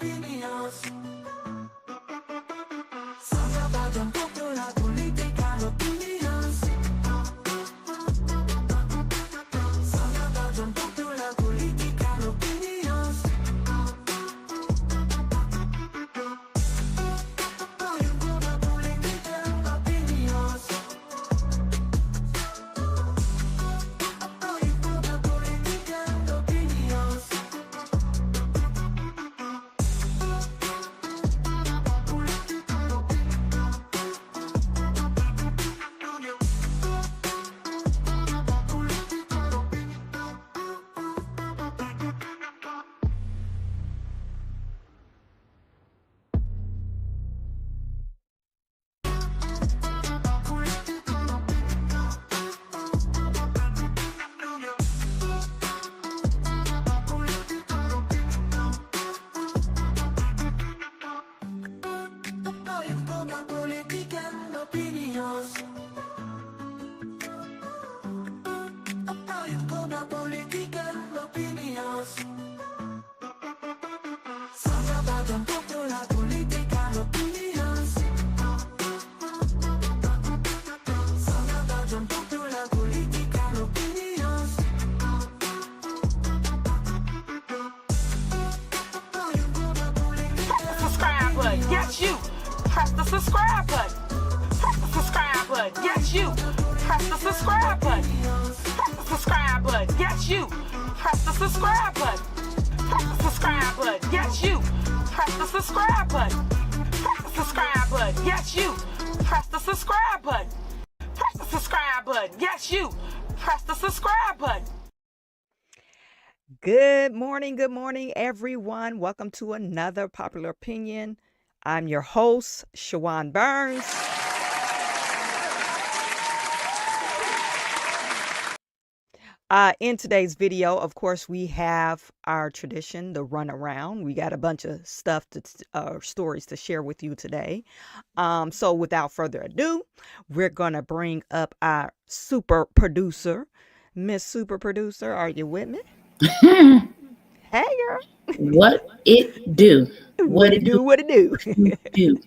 opinions. Sana bagyang popular political opinions. Sana bagyang popular political opinions. Yung mga political opinions. Yung mga political opinions. Yung mga political opinions. Yung mga political opinions. Sana bagyang popular political opinions. Sana bagyang popular political opinions. Yung mga political Subscribe button. Yes, you. Press the subscribe button. Press the subscribe button. Yes, you. Press the subscribe button. Press the subscribe button. Yes, you. Press the subscribe button. Press the subscribe button. Yes, you. Press the subscribe button. Press the subscribe button. Yes, you. Press the subscribe button. Press the subscribe button. Yes, you. Press the subscribe button. Good morning, everyone. Welcome to another Popular Opinion. I'm your host, Shawan Burns. In today's video, of course, we have our tradition, the runaround. We got a bunch of stuff stories to share with you today. So without further ado, we're going to bring up our super producer. Miss Super Producer, are you with me? Hey, girl. What it do? What it do? do?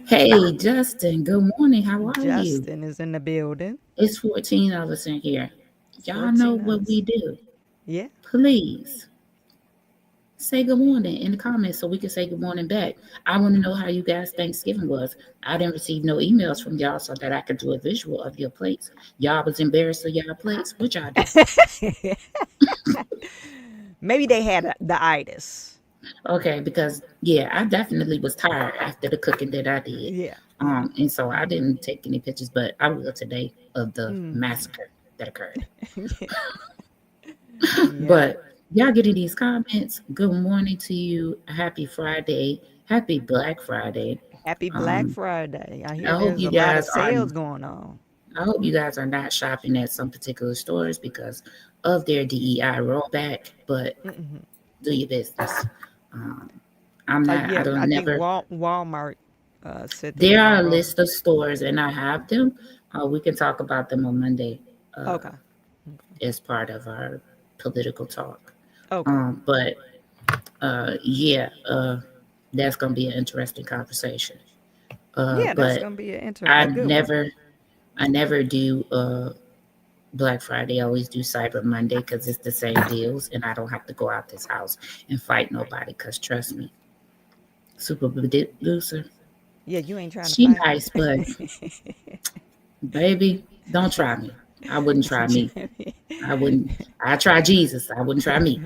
Hey, Justin. Good morning. How are you? Justin is in the building. It's 14 of us in here. Y'all know 14 what of us. we do. Yeah. Please say good morning in the comments so we can say good morning back. I want to know how you guys' Thanksgiving was. I didn't receive no emails from y'all so that I could do a visual of your plates. Y'all was embarrassed of y'all plates. What y'all do? Maybe they had the itis. Okay, because yeah, I definitely was tired after the cooking that I did. Yeah. And so I didn't take any pictures, but I will today of the massacre that occurred. But y'all getting these comments. Good morning to you. Happy Friday. Happy Black Friday. Happy Black Friday. I hear I hope there's you a lot of guys are- sales going on. I hope you guys are not shopping at some particular stores because of their DEI rollback, but do your business. I'm not, Yeah, I don't I think never. Walmart said they There are a gonna roll- list of stores and I have them. We can talk about them on Monday Okay. as part of our political talk. Okay. But that's going to be an interesting conversation. Yeah, that's But gonna be an I interesting. Good one. never do Black Friday. I always do Cyber Monday because it's the same deals and I don't have to go out this house and fight nobody because trust me, Super Producer, Yeah, you ain't trying to she fight. nice, but baby, don't try me. I wouldn't try me. I try Jesus. I wouldn't try me.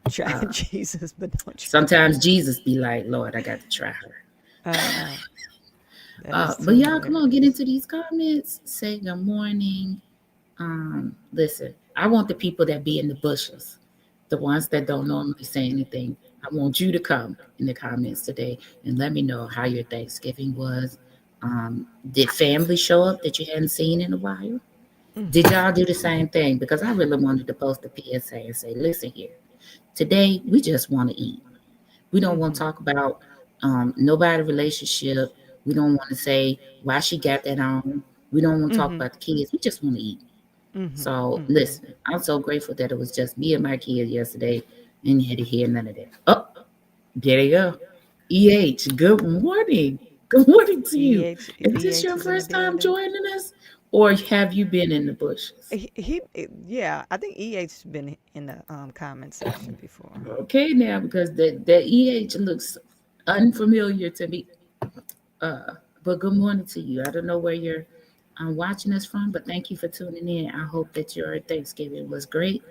Try Jesus, but don't try. Sometimes Jesus be like, Lord, I got to try her. That is But too y'all, come on, get into these comments. Say good morning. Listen, I want the people that be in the bushes, the ones that don't normally say anything. I want you to come in the comments today and let me know how your Thanksgiving was. Did family show up that you hadn't seen in a while? Did y'all do the same thing? Because I really wanted to post a PSA and say, listen here, today we just want to eat. We don't want to talk about nobody relationship. We don't want to say why she got that on. We don't want to talk about the kids. We just want to eat. So listen, I'm so grateful that it was just me and my kid yesterday and you had to hear none of that. Oh, There you go. EH, good morning. Good morning to you. Is this EH your is in the first time building. joining us, or have you been in the bushes? Yeah, I think EH's been in the comment section before. Okay, now because the EH looks unfamiliar to me. But good morning to you. I don't know where you're watching us from, but thank you for tuning in. I hope that your Thanksgiving was great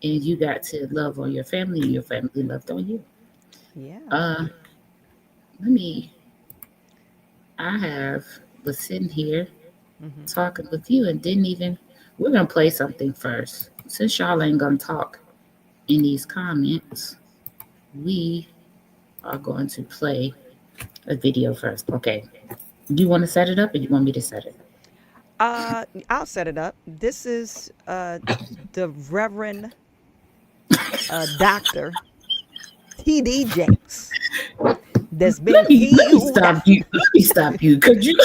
and you got to love on your family and your family loved on you. Yeah. Uh, let me. I have was sitting here Hmm. talking with you and didn't even. We're gonna play something first. Since y'all ain't gonna talk in these comments, we are going to play a video first. Okay. Do you want to set it up or you want me to set it? I'll set it up. This is the Reverend Doctor T.D. Jakes that's been Let me healed. stop you. Let me stop you. Cause you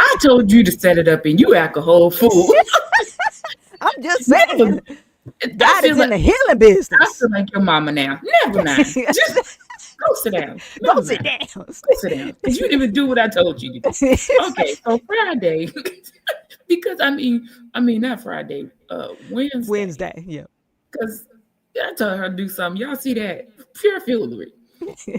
I told you to set it up and you act a whole fool. I'm just Never. saying, I God feel is in like the healing I business. feel like your mama now. Never mind. Just go sit down. Go Never sit mind. down. Go sit down. Because you didn't even do what I told you to do. Okay, so Friday. Because I mean not Friday, Wednesday. Wednesday. Yeah. Because I told her to do something. Y'all see that? Pure foolery.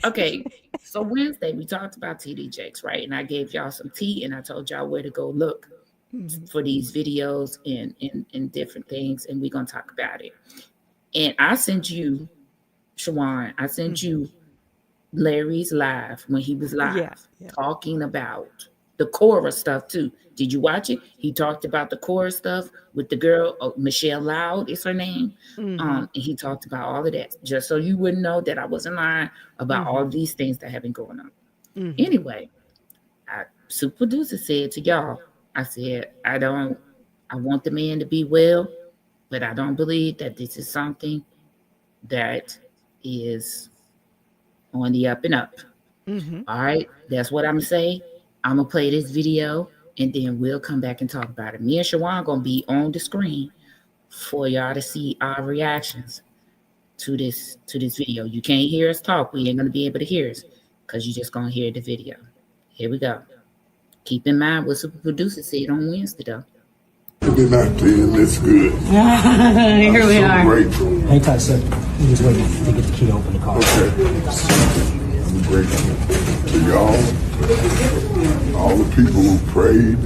Okay, so Wednesday we talked about TD Jakes, right? And I gave y'all some tea and I told y'all where to go look Mhm. for these videos and different things, and we're gonna talk about it. And I sent you, Shawan, I sent you Larry's live when he was live Yeah. Yeah. talking about the Cora stuff too. Did you watch it? He talked about the Cora stuff with the girl, Michelle Loud is her name. Hmm. And he talked about all of that, just so you wouldn't know that I wasn't lying about all Hmm. of these things that have been going on. Hmm. Anyway, super producer said to y'all, I said, I want the man to be well, but I don't believe that this is something that is on the up and up. Hmm. All right, that's what I'm gonna say. I'm gonna play this video and then we'll come back and talk about it. Me and Shawan gonna be on the screen for y'all to see our reactions to this video. You can't hear us talk. We ain't gonna be able to hear us because you're just gonna hear the video. Here we go. Keep in mind what super producer said on Wednesday though. Been out there and it's good. Here we So are. grateful. Hang tight, sir. We're just waiting to get the key to open the car. Okay. I'm grateful to y'all, all the people who prayed,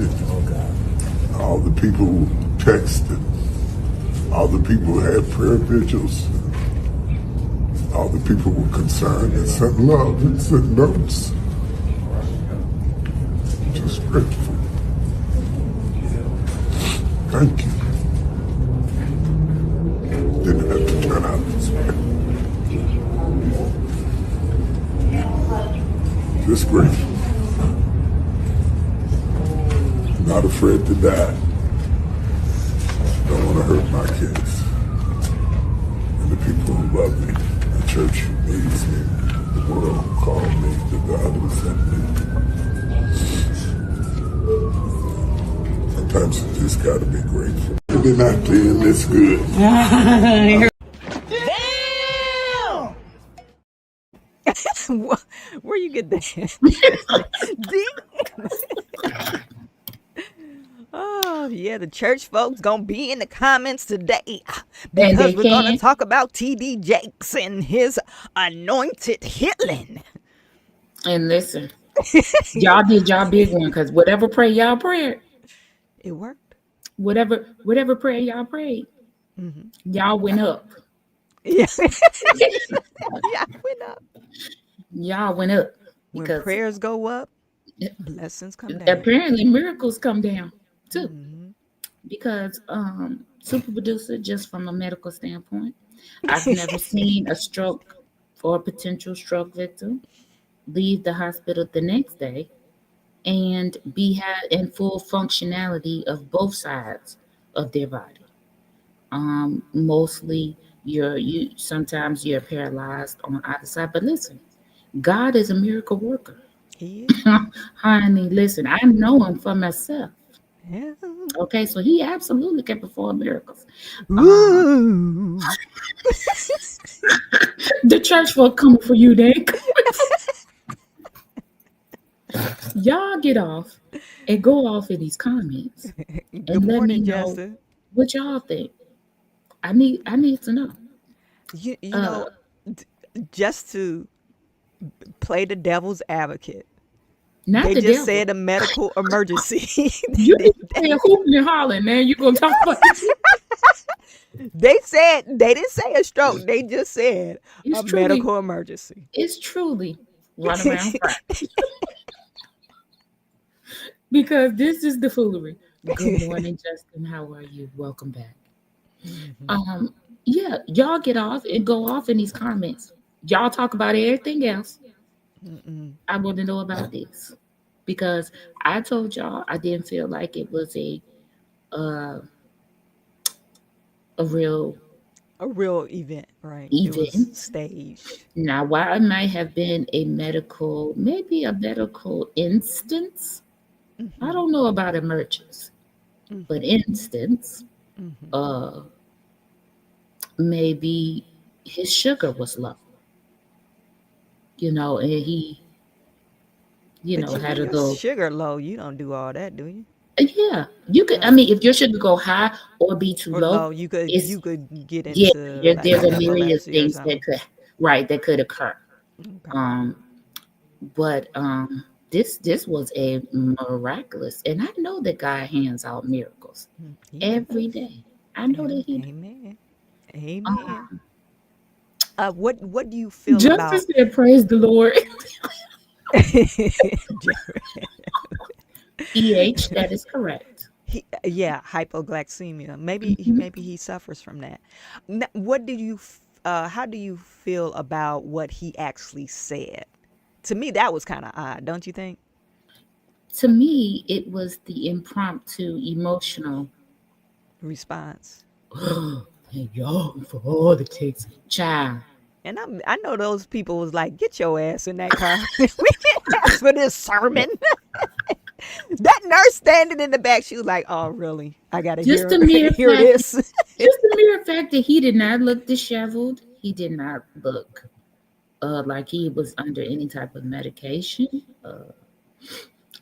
all the people who texted, all the people who had prayer vigils, all the people who were concerned and sent love and sent notes. Just grateful. Thank you. Didn't have to turn out this way. Just grateful. Not afraid to die. Don't want to hurt my kids. And the people who love me. The church who needs me. The world who called me. The God who sent me. Sometimes you just gotta be grateful. Been out there and it's good. Where you get that? Oh, yeah, the church folks gonna be in the comments today And they because we're gonna can. talk about T.D. Jakes and his anointed healing. And listen, y'all did y'all big one because whatever prayer y'all prayed, It worked. whatever prayer y'all prayed, y'all went up. Yeah. Yeah, went up. Y'all went up When because prayers go up, blessings come down. apparently miracles come down too. Hmm. Because super producer, just from a medical standpoint, I've never seen a stroke or a potential stroke victim leave the hospital the next day and be in full functionality of both sides of their body. Mostly you sometimes you're paralyzed on either side. But listen, God is a miracle worker. He is. Honey, listen, I know him for myself. Yeah. Okay, so he absolutely can perform miracles. Ooh. The church folk coming for you, then. Y'all get off and go off in these comments Good and let me morning, know Justin. what y'all think. I need to know. You Uh, know, d- just to play the devil's advocate, not they the just devil. said a medical emergency. You they, need to say hooting and hollering. Now you gonna talk about they said they didn't say a stroke. They just said it's a truly medical emergency. it's truly run around Friday because this is the foolery. Good morning, Justin. How are you? Welcome back. Mhm. Yeah, y'all get off and go off in these comments. Y'all talk about everything else. Mm-mm. I want to know about this because I told y'all I didn't feel like it was uh, a real A real event, right? It was event. staged. Now, while it might have been maybe a medical instance, I Hmm. don't know about emergence, but Hmm. instance, Hmm. uh, maybe his sugar was low, and But had when a your little. sugar low, you don't do all that, do you? Yeah, you could. I Oh, mean, if your sugar go high or be too or low, low, you could it's get yeah. into like There's a myriad of epilepsy or things that something. could occur. Okay. Um, but this was a miraculous, and I know that God hands out miracles He every does. day. I know that He. Amen. Uh, Amen. What do you feel Justice about said, "Praise the Lord." Jared? That is correct. Yeah, hypoglycemia. Mhm. Maybe he suffers from that. What do you how do you feel about what he actually said? To me, that was kind of odd, don't you think? To me, it was the impromptu, emotional. Response. Thank y'all for all the cakes, child. And I know those people was like, get your ass in that car. We didn't ask for this sermon. That nurse standing in the back, she was like, oh, really? I got to Just hear the mere hear fact, this. just the mere fact that he did not look disheveled. He did not look like he was under any type of medication.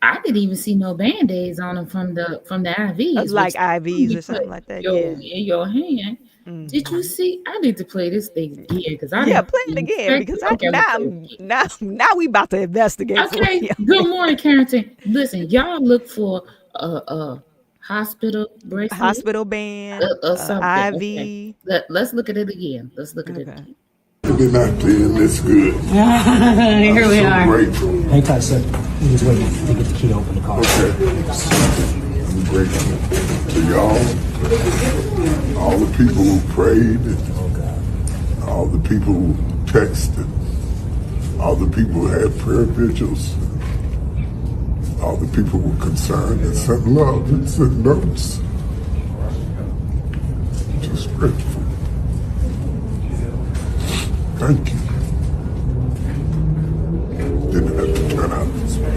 I didn't even see no band-aids on him from the IVs, which Like IVs you or put something like that. your Yeah. in your hand. Did you Hmm. see? I need to play this thing again because I Yeah, didn't play it even again expect because it. Okay, I'm gonna play it again. now we about to investigate for Okay. real. Good morning, Carrington. Listen, y'all look for a hospital bracelet Hospital band, or something. Okay. IV. Let's look at it again. Let's look at it Okay. again. Been out there and it's good. Here we So are. grateful. Hang tight, sir. We're just waiting to get the key to open the car. Okay. I'm grateful to y'all, all the people who prayed, all the people who texted, all the people who had prayer vigils, all the people who were concerned and sent love and sent notes. Just grateful. Thank you. Didn't have to turn out this way.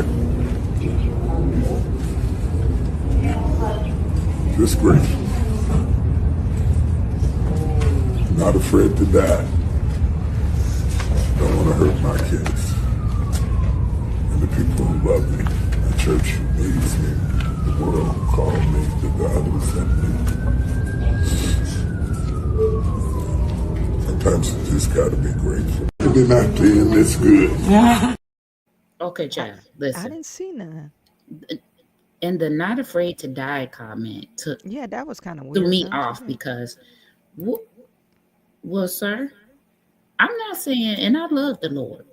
Just grateful. Not afraid to die. Don't want to hurt my kids. And the people who love me, the church who needs me, the world who called me, the God who sent me. Sometimes you just gotta be grateful. Been out there and it's good. Okay, child. I Listen. didn't see none. And the "not afraid to die" comment Yeah, that was kind of threw weird, me don't you off think? because, well, sir, I'm not saying, and I love the Lord,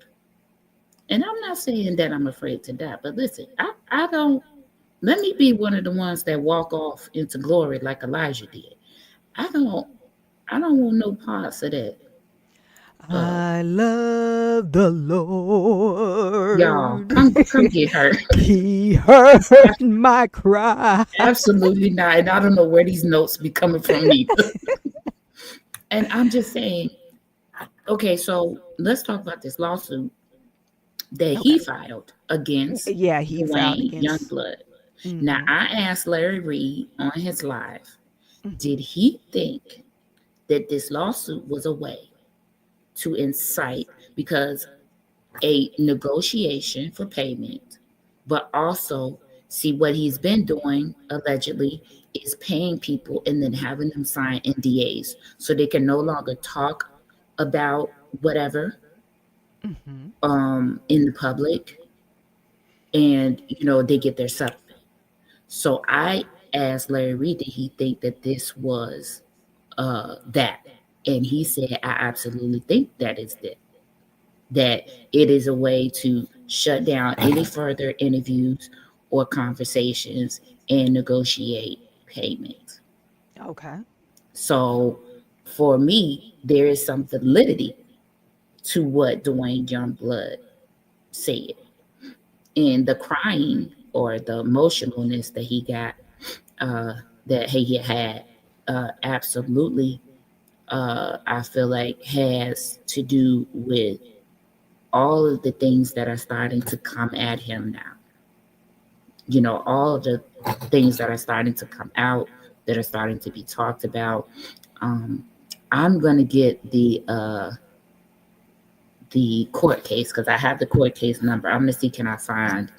and I'm not saying that I'm afraid to die. But listen, I don't. Let me be one of the ones that walk off into glory like Elijah did. I don't. I don't want no parts of that. Uh, I love the y'all, Lord. come get her. He heard my cry. Absolutely not. And I don't know where these notes be coming from either. And I'm just saying, okay, so let's talk about this lawsuit that Okay. he filed against Yeah, he filed Dwayne against. Youngblood. Now, Mm-hmm. I asked Larry Reed on his live, Mm-hmm. did he think that this lawsuit was a way to incite, because a negotiation for payment, but also see what he's been doing allegedly is paying people and then having them sign NDAs so they can no longer talk about whatever Mm-hmm. in the public, and they get their settlement. So I asked Larry Reed, did he think that this was that? And he said, I absolutely think that is that it is a way to shut down any further interviews or conversations and negotiate payment. Okay. So for me, there is some validity to what Dwayne Youngblood said. And the crying or the emotionalness that he got, uh, that he had, absolutely, I feel like has to do with all of the things that are starting to come at him now. All of the things that are starting to come out, that are starting to be talked about. Um, I'm gonna get the court case, because I have the court case number. I'm gonna see, can I find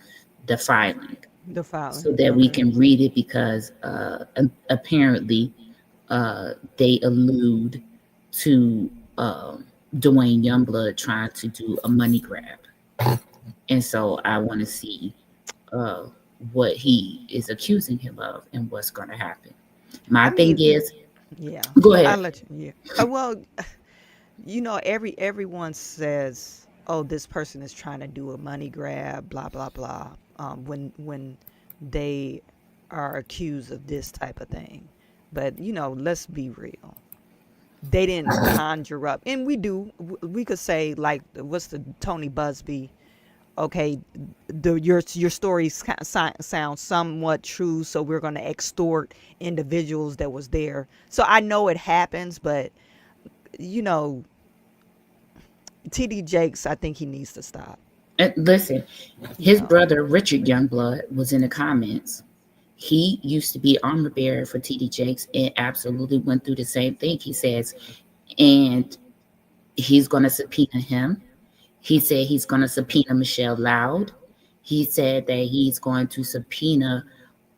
the filing The so filing. that we Okay. can read it, because apparently they allude to Dwayne Youngblood trying to do a money grab. And so I want to see uh, what he is accusing him of and what's going to happen. My I thing mean, is, yeah. go I'll ahead. let you. Yeah. Well, everyone says, "Oh, this person is trying to do a money grab," blah blah blah. When they are accused of this type of thing, but let's be real. They didn't conjure up, and we could say, like, what's the Tony Busby? Okay, your stories sound somewhat true, so we're going to extort individuals that was there. So I know it happens, but you know TD Jakes, I think he needs to stop. And listen, You his know. brother Richard Youngblood was in the comments. He used to be armor bearer for TD Jakes and absolutely went through the same thing. He says, and he's going to subpoena him. He said he's going to subpoena Michelle Loud. He said that he's going to subpoena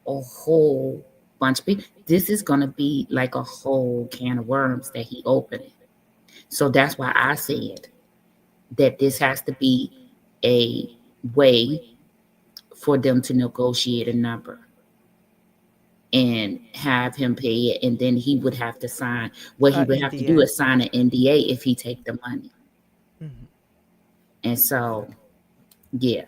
a whole bunch of people. This is going to be like a whole can of worms that he opened. So that's why I said that this has to be a way for them to negotiate a number and have him pay it. And then he would have to sign, what he would have to do NDA. is sign an NDA if he take the money. Hmm. And so, yeah.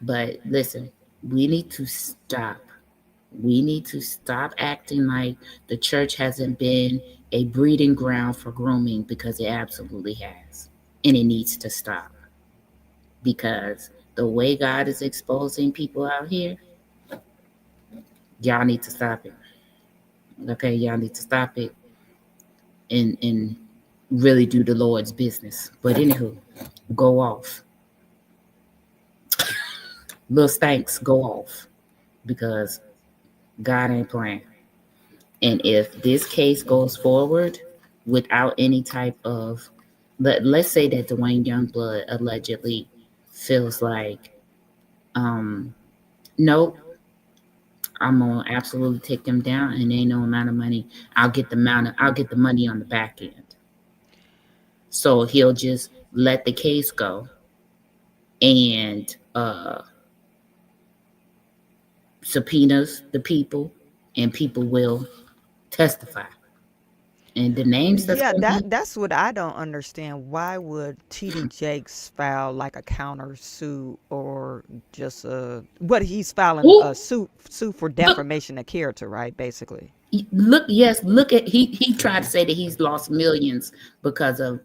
But listen, we need to stop. We need to stop acting like the church hasn't been a breeding ground for grooming, because it absolutely has. And it needs to stop. Because the way God is exposing people out here, y'all need to stop it. Okay, y'all need to stop it and really do the Lord's business. But anywho, go off. Little Stanks, go off. Because God ain't playing. And if this case goes forward without any type of, let's say that Dwayne Youngblood allegedly feels like, nope, I'm gonna absolutely take them down, and ain't no amount of money. I'll get the money on the back end. So he'll just let the case go, and subpoenas the people, and people will testify. And the names that's Yeah, going to be, that's what I don't understand. Why would TD Jakes file like a counter suit, or just what he's filing who a suit for look, defamation of character, right? Basically, look at, he tried to say that he's lost millions because of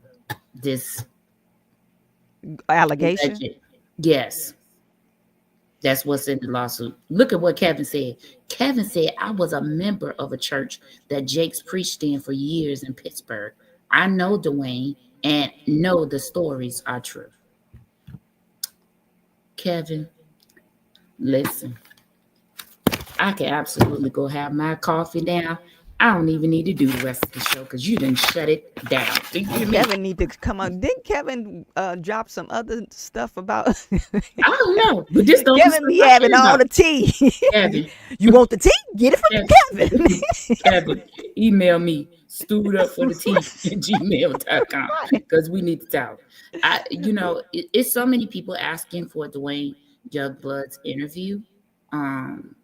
this allegation. alleged. Yes, that's what's in the lawsuit. Look at what Kevin said. Kevin said, I was a member of a church that Jakes preached in for years in Pittsburgh. I know Dwayne and know the stories are true. Kevin, Listen, I can absolutely go have my coffee now. I don't even need to do the rest of the show because you didn't shut it down. Do you hear me? Kevin need to come on. Didn't Kevin drop some other stuff about? I don't know, but this don't Kevin be having all the tea. Kevin. You want the tea? Get it from Kevin. Kevin, email me stoodupforthetea@gmail.com because we need to talk. It's so many people asking for Dwayne Youngblood's interview. And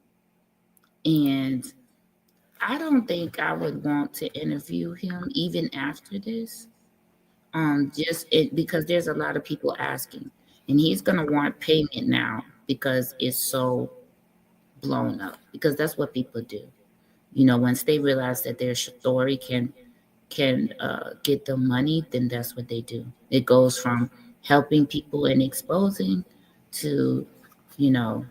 I don't think I would want to interview him even after this. Because there's a lot of people asking, and he's gonna want payment now because it's so blown up. Because that's what people do. Once they realize that their story can get them money, then that's what they do. It goes from helping people and exposing to, I'm in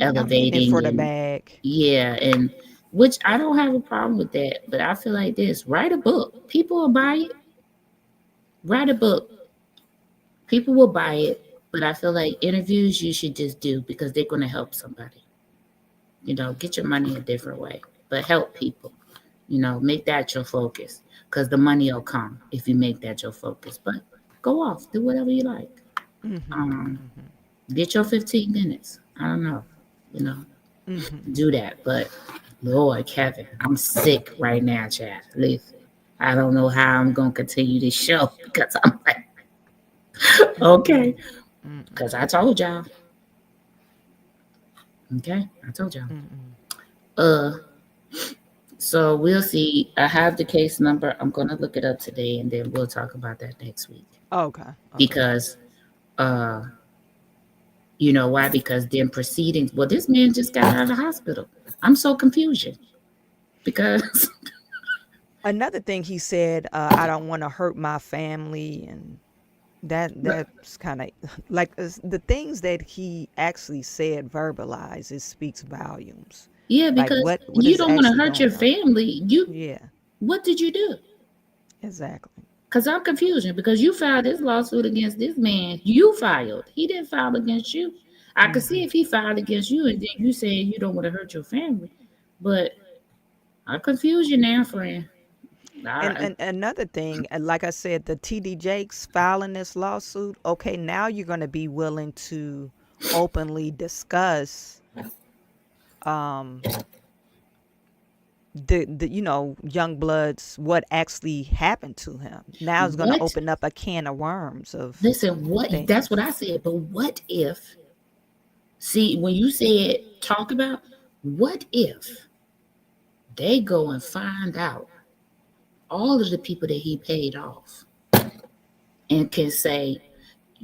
it elevating for the and bag. yeah, and which I don't have a problem with that, but I feel like this: write a book, people will buy it. Write a book, people will buy it. But I feel like interviews you should just do because they're going to help somebody. Get your money a different way, but help people. Make that your focus because the money will come if you make that your focus. But go off, do whatever you like. Get your 15 minutes. I don't know, do that. But Lord, Kevin, I'm sick right now, Chad. Listen, I don't know how I'm going to continue this show because I'm like, okay, because I told y'all. Okay, I told y'all. So we'll see. I have the case number. I'm going to look it up today, and then we'll talk about that next week. Okay. Because, you know why? Because then proceedings. Well, this man just got out of the hospital. I'm so confused because Another thing he said, I don't want to hurt my family, and that's kind of like the things that he actually said, verbalized. It speaks volumes. yeah, Like because what you is don't want to actually hurt your going on. family. Yeah, What did you do? exactly. Because I'm confused because you filed this lawsuit against this man. You filed. He didn't file against you. I could see if he filed against you and then you said you don't want to hurt your family. But I'm confused you now, friend. And another thing, like I said, the TD Jakes filing this lawsuit. Okay, now you're going to be willing to openly discuss um the Youngbloods, what actually happened to him. Now it's going to What? open up a can of worms of Listen, what? things. That's what I said. But what if? See, when you said talk about, what if they go and find out all of the people that he paid off and can say,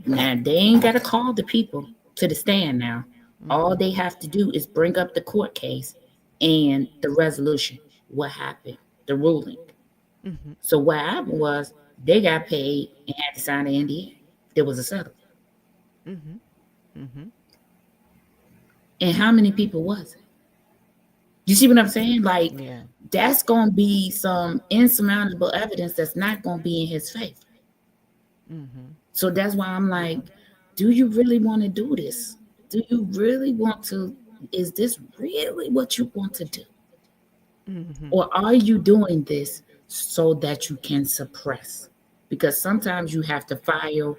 now they ain't got to call the people to the stand now. All they have to do is bring up the court case and the resolution. What happened? The ruling. Mm-hmm. So what happened was they got paid and had to sign an NDA. There was a settlement. Mm-hmm. Mm-hmm. And how many people was it? You see what I'm saying? Like, Yeah. that's going to be some insurmountable evidence that's not going to be in his favor. Mm-hmm. So that's why I'm like, do you really want to do this? Do you really want to? Is this really what you want to do? Mm-hmm. Or are you doing this so that you can suppress? Because sometimes you have to file.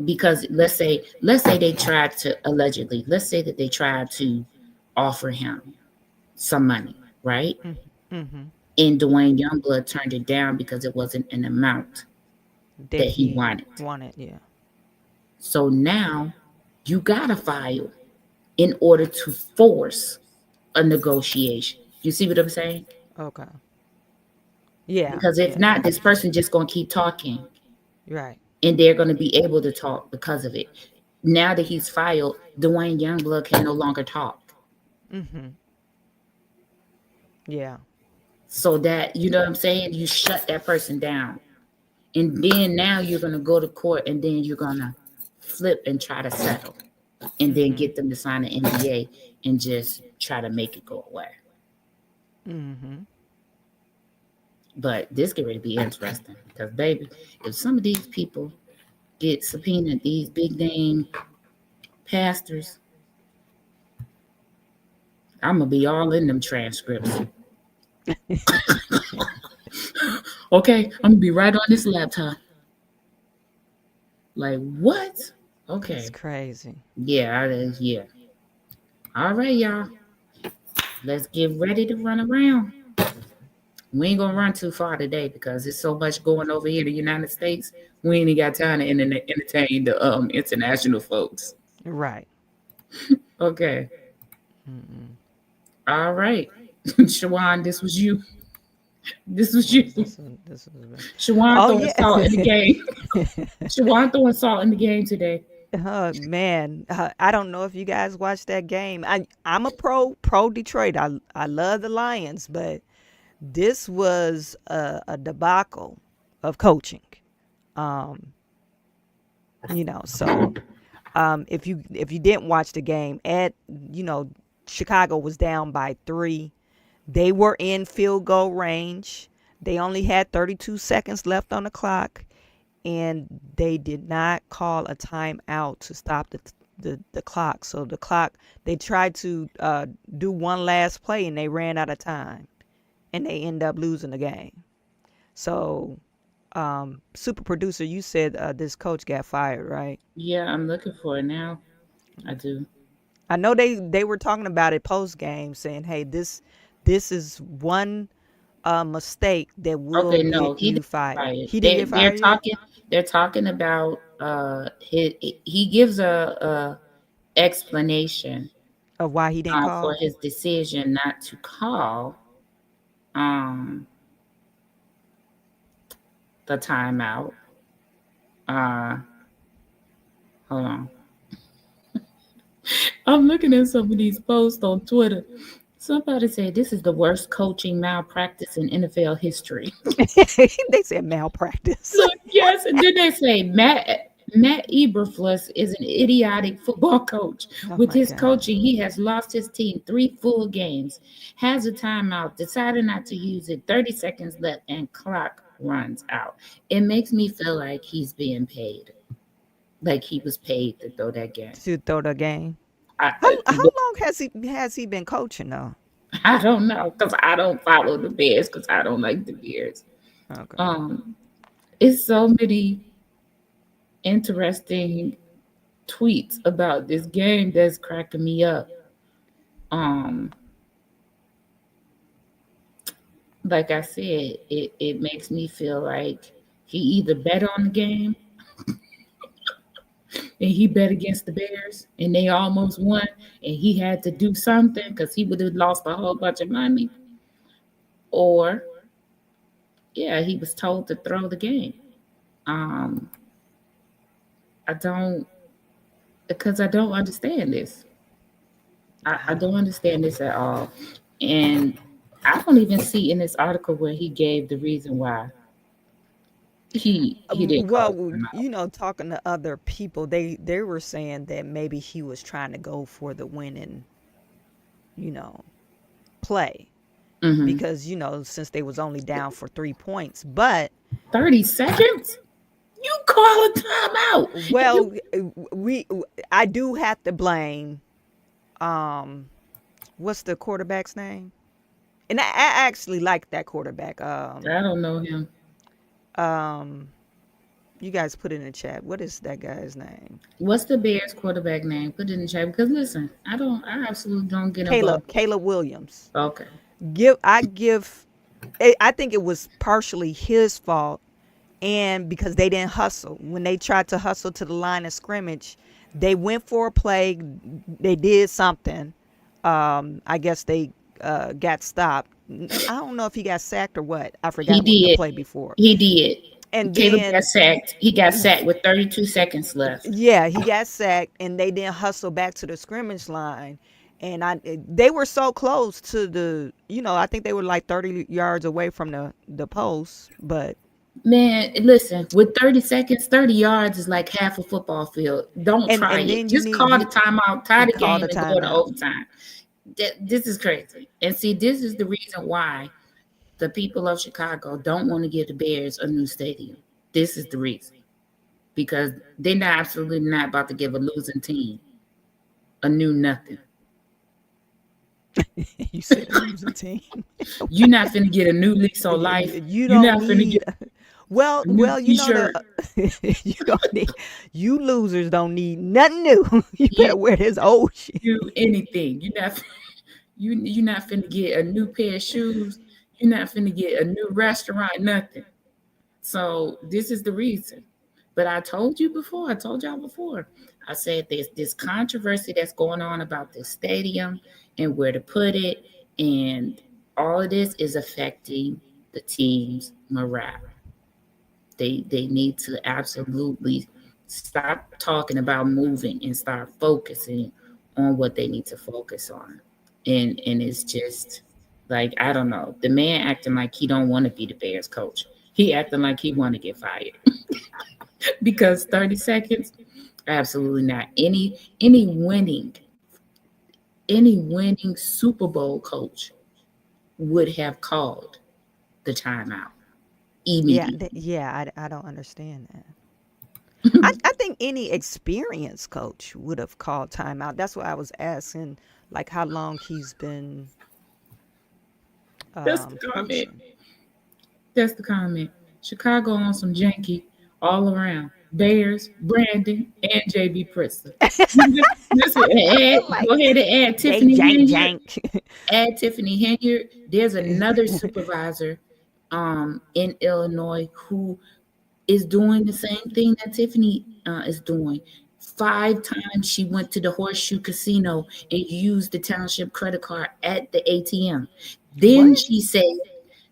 Because let's say they tried to allegedly, let's say that they tried to offer him some money, right? Mm-hmm. And Dwayne Youngblood turned it down because it wasn't an amount that he wanted. Yeah. So now you gotta file in order to force a negotiation. You see what I'm saying? Okay. Yeah. Because if Yeah. not, this person just gonna keep talking Right. and they're gonna be able to talk because of it. Now that he's filed, Dwayne Youngblood can no longer talk. Mm-hmm. Yeah. So that, you know what I'm saying? You shut that person down. And then now you're going to go to court and then you're going to flip and try to settle. And then get them to sign an NDA and just try to make it go away. Mm-hmm. But this get ready to be interesting. Because, baby, if some of these people get subpoenaed, these big name pastors, I'm gonna be all in them transcripts. Okay, I'm gonna be right on this laptop. Like what? Okay. That's crazy. Yeah, yeah. All right, y'all. Let's get ready to run around. We ain't gonna run too far today because there's so much going over here in the United States. We ain't got time to entertain the international folks. Right. Okay. Mm-mm. All right. Shawan, this was you. This was you. This was Shawan Oh, throwing yeah. salt in the game. Shawan throwing salt in the game today. Oh man, I don't know if you guys watched that game. I'm a pro Detroit. I love the Lions, but this was a debacle of coaching. Um, so if you didn't watch the game, Chicago was down by 3. They were in field goal range. They only had 32 seconds left on the clock, and they did not call a timeout to stop the clock. So they tried to do one last play, and they ran out of time, and they end up losing the game. So, super producer, you said this coach got fired, right? Yeah, I'm looking for it now. I do. I know they were talking about it post game, saying, "Hey, this is one mistake that will Okay, no, get he you didn't get fired." fired. He didn't get They're fired yet? talking about he gives a explanation Of why he didn't for call? his decision not to call um the timeout. Uh Hold on. I'm looking at some of these posts on Twitter. Somebody said this is the worst coaching malpractice in NFL history. They said malpractice. Look, yes, and then they say Matt Eberflus is an idiotic football coach. Oh With my his God. coaching, he has lost his team 3 full games, has a timeout, decided not to use it, 30 seconds left, and clock runs out. It makes me feel like he's being paid. Like he was paid to throw that game. To throw the game. I, How long has he been coaching though? I don't know because I don't follow the Bears because I don't like the Bears. Okay. It's so many interesting tweets about this game that's cracking me up. Like I said, it makes me feel like he either bet on the game and he bet against the Bears and they almost won and he had to do something because he would have lost a whole bunch of money. Or, yeah, he was told to throw the game. I don't understand this. I don't understand this at all. And I don't even see in this article where he gave the reason why he didn't call Well, timeout. talking to other people, they were saying that maybe he was trying to go for the winning, play Mhm. because since they was only down for 3 points. But 30 seconds? You call a timeout. well, I do have to blame what's the quarterback's name? And I actually like that quarterback. I don't know him. You guys put it in the chat. What is that guy's name? What's the Bears quarterback name? Put it in the chat because listen, I absolutely don't get involved. Caleb Williams. Okay. I think it was partially his fault, and because they didn't hustle. When they tried to hustle to the line of scrimmage, they went for a play. They did something. I guess they got stopped. I don't know if he got sacked or what. I forgot He what the did. play before. He did. And Caleb then got sacked. He got sacked with 32 seconds left. yeah, he got sacked, and they didn't hustle back to the scrimmage line. And they were so close to the, I think they were like 30 yards away from the post, but Man, listen, with 30 seconds, 30 yards is like half a football field. Don't and try and it. then Just call the timeout, tie the call game, the and go to timeout. overtime. This is crazy. And see, this is the reason why the people of Chicago don't want to give the Bears a new stadium. This is the reason. Because they're absolutely not about to give a losing team a new nothing. You said losing team. You're not finna get a new lease on life. You You're not don't finna need. get Well, a new you know T-shirt. you don't need. You losers don't need nothing new. You Yeah, better wear this old shit. do anything. You're not finna get a new pair of shoes. You're not finna get a new restaurant. Nothing. So this is the reason. But I told you before. I told y'all before. I said there's this controversy that's going on about this stadium and where to put it, and all of this is affecting the team's morale. They need to absolutely stop talking about moving and start focusing on what they need to focus on. And it's just like, I don't know. The man acting like he don't want to be the Bears coach. He acting like he want to get fired. Because 30 seconds, absolutely not. Any winning Super Bowl coach would have called the timeout Yeah, immediately. I don't understand that. I think any experienced coach would have called timeout. That's why I was asking, like, how long he's been That's the comment. coaching. That's the comment. Chicago on some janky all around. Bears, Brandon, and JB Pritzker. Listen, Like, go ahead and add they Tiffany jank Henyard. jank. Add Tiffany Henyard. There's another supervisor in Illinois who is doing the same thing that Tiffany is doing. 5 times she went to the Horseshoe Casino and used the township credit card at the ATM. Then What?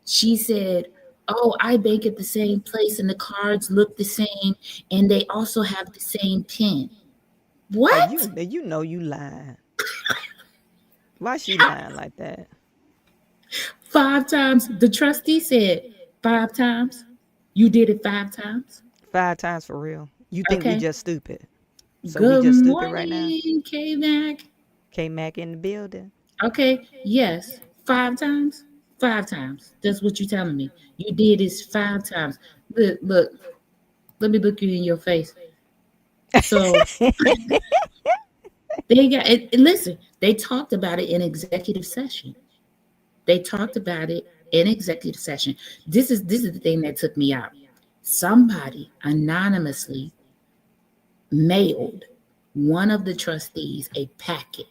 she said, "Oh, I bank at the same place and the cards look the same and they also have the same pin." Oh, What? you know you lying. Why she lying like that? 5 times. The trustee said 5 times. You did it 5 times. 5 times for real. You think we Okay. just stupid? So we Good just stupid right now? morning, K-Mac. K Mac in the building. Okay, yes, 5 times. 5 times. That's what you're telling me. You did this 5 times. Look. Let me look you in your face. So they got it. Listen, they talked about it in executive session. They talked about it in executive session. This is the thing that took me out. Somebody anonymously mailed one of the trustees a packet,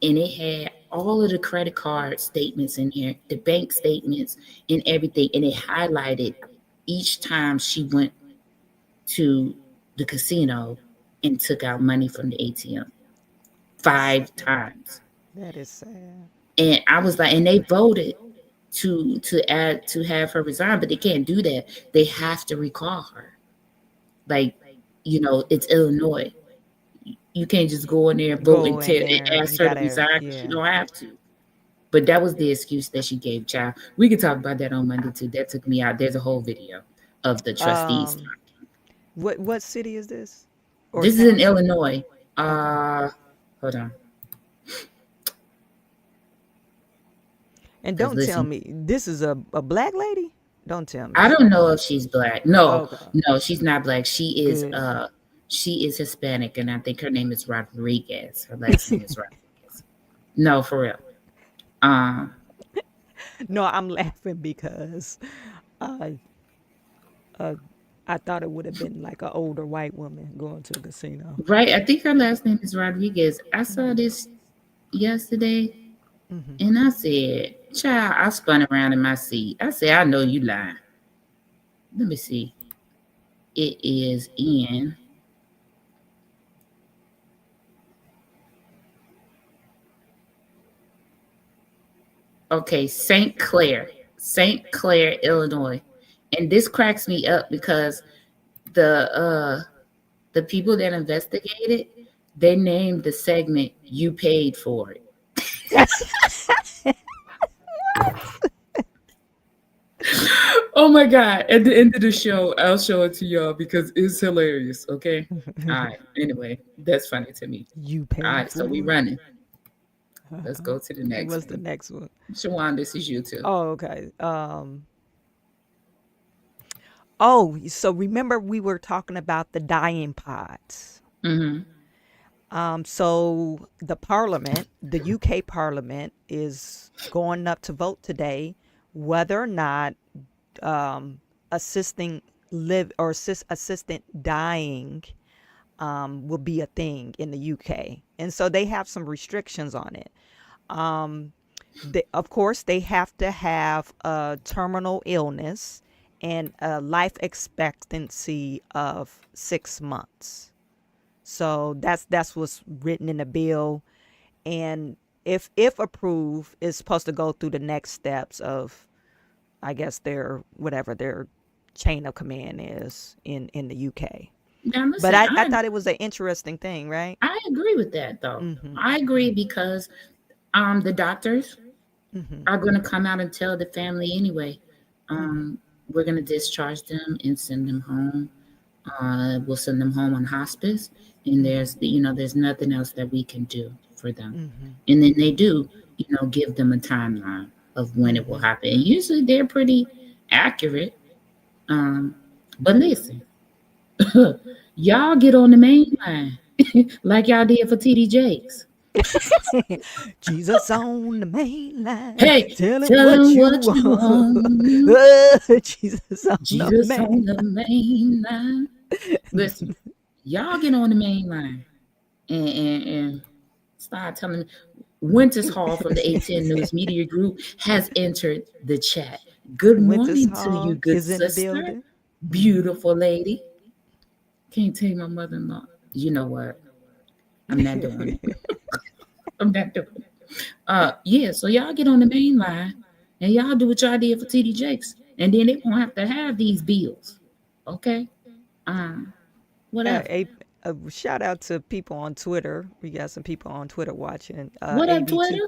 and it had all of the credit card statements in here, the bank statements and everything, and it highlighted each time she went to the casino and took out money from the ATM. 5 times. That is sad. And I was like, and they voted to have her resign, but they can't do that. They have to recall her. Like, it's Illinois. You can't just go in there and vote Go and, in there. ask You her to gotta, resign. You yeah. don't have to. But that was the excuse that she gave, child. We could talk about that on Monday too. That took me out. There's a whole video of the trustees. What city is this? Or This is in township? Illinois. Hold on. And 'Cause don't tell listen, me this is a black lady. Don't tell me. I don't know if she's black. No, Okay. no, she's not black. She is Good. she is Hispanic, and I think her name is Rodriguez. Her last name is Rodriguez. No, for real. Um, No, I'm laughing because uh, uh, I thought it would have been like an older white woman going to a casino. right. I think her last name is Rodriguez. I saw this yesterday, Hmm. and I said, "Child," I spun around in my seat. I said, "I know you lying." Let me see. It is in. Okay, St. Clair, Illinois. And this cracks me up because the people that investigated, they named the segment "You Paid for It." Oh my God. At the end of the show, I'll show it to y'all because it's hilarious. Okay. All right. Anyway, that's funny to me. You All paid right. So we for it. running. Let's go to the next What's the one. next one? Shawan, this is you too. Oh, okay. Oh, so remember we were talking about the dying pods. Mm-hmm. So the Parliament, the UK Parliament, is going up to vote today whether or not assisting live or assistant dying will be a thing in the UK, and so they have some restrictions on it. Of course, they have to have a terminal illness and a life expectancy of 6 months. So that's what's written in the bill, and if approved, it's supposed to go through the next steps of, I guess, their whatever their chain of command is in the UK. Now, But listen, I thought it was an interesting thing, right? I agree with that though. Mm-hmm. I agree because the doctors Mm-hmm. are going to come out and tell the family anyway. We're going to discharge them and send them home. We'll send them home on hospice, and there's nothing else that we can do for them. Mm-hmm. And then they do, give them a timeline of when it will happen. And usually they're pretty accurate. But listen, y'all get on the main line like y'all did for TD Jakes. Jesus on the main line. Hey, tell him tell him what what you you want. want. Jesus on the Jesus main. on the main line. Listen, y'all get on the main line and start telling me. Winters Hall from the A10 News Media Group has entered the chat. Good Winters morning to Hall you, good is in the sister, building. beautiful lady. Can't tell my mother-in-law. You know what? I'm not doing it. I'm not doing it. Yeah, so y'all get on the main line and y'all do what y'all did for TD Jakes. And then they won't have to have these bills. Okay? Whatever. A shout out to people on Twitter. We got some people on Twitter watching. What up, AB Twitter?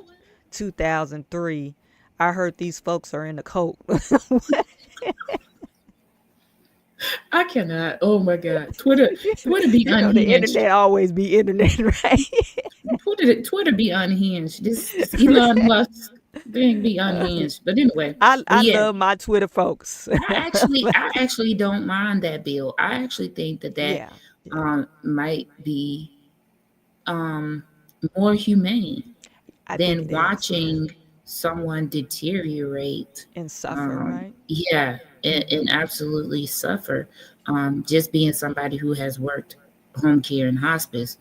2003. I heard these folks are in the cult. I cannot. Oh my God. Twitter be You know, the unhinged. internet always be internet, right? Twitter be unhinged. This Elon Musk thing be unhinged. But anyway, I yeah, love my Twitter folks. I actually don't mind that bill. I actually think that Yeah. might be more humane I than think it is. watching someone deteriorate. And suffer, right? Yeah, and absolutely suffer. Just being somebody who has worked home care and hospice,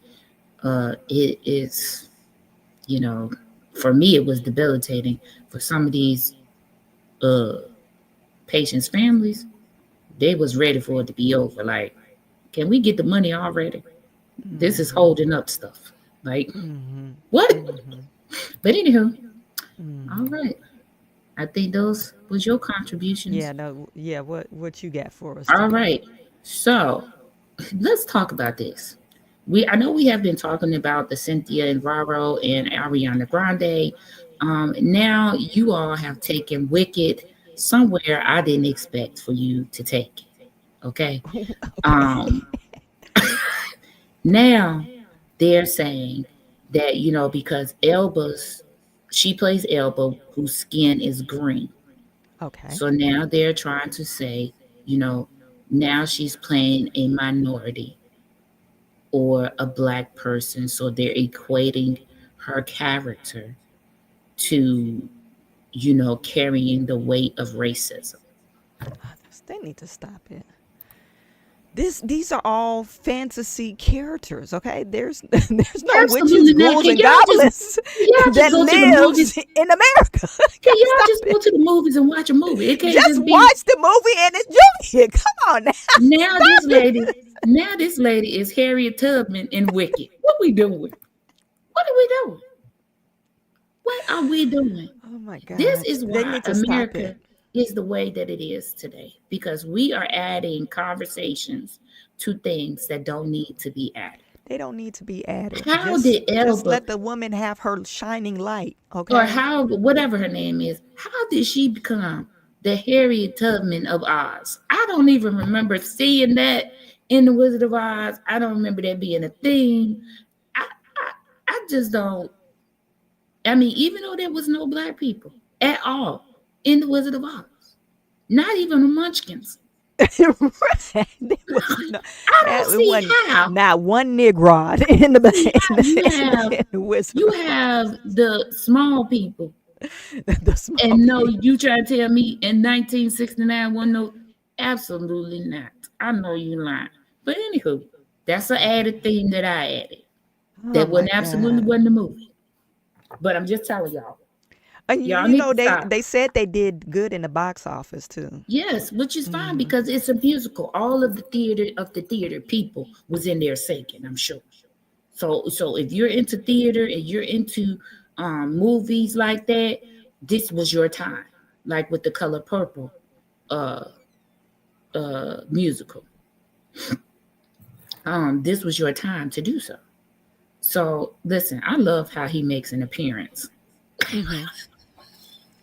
it is, for me, it was debilitating. For some of these patients' families, they was ready for it to be over. Like, can we get the money already? This is holding up stuff. Like, what? But anywho, all right. I think those was your contributions. Yeah, no, yeah, what you got for us All today? right. So let's talk about this. I know we have been talking about the Cynthia and Raro and Ariana Grande. Now you all have taken Wicked somewhere I didn't expect for you to take it. Okay. Um, now they're saying that, because she plays Elba, whose skin is green. Okay. So now they're trying to say, now she's playing a minority or a Black person. So they're equating her character to, carrying the weight of racism. They need to stop it. These are all fantasy characters, okay? There's no Absolutely witches, not. ghouls, Can and y'all goblins y'all just that go to the lives movies? in America. Can y'all Stop just it. go to the movies and watch a movie? It can't Just just be watch the movie and enjoy it. Come on now. now this lady is Harriet Tubman in Wicked. What we doing? What are we doing? What are we doing? Oh my God. This is They why need to stop America it. is the way that it is today, because we are adding conversations to things that don't need to be added. They don't need to be added. How Just, did just Elba, let the woman have her shining light, or okay? whatever her name is, how did she become the Harriet Tubman of Oz? I don't even remember seeing that in the Wizard of Oz. I don't remember that being a thing. I just don't. I mean, even though there was no Black people at all in the Wizard of Oz, not even the Munchkins. Right. There was no, I don't it see wasn't how. not one Negrod in the You in the Wizard. you have the small people, The small and no, people. you try to tell me in 1969 wasn't no, absolutely not. I know you lying. But anywho, that's an added theme that I added. Oh That my wasn't absolutely God. wasn't the movie. But I'm just telling y'all, You, y'all you need know to stop. they said they did good in the box office too. Yes, which is fine because it's a musical. All of the theater people was in there singing, I'm sure. So if you're into theater and you're into movies like that, this was your time. Like with the Color Purple uh musical. This was your time to do so. So listen, I love how he makes an appearance. Hmm.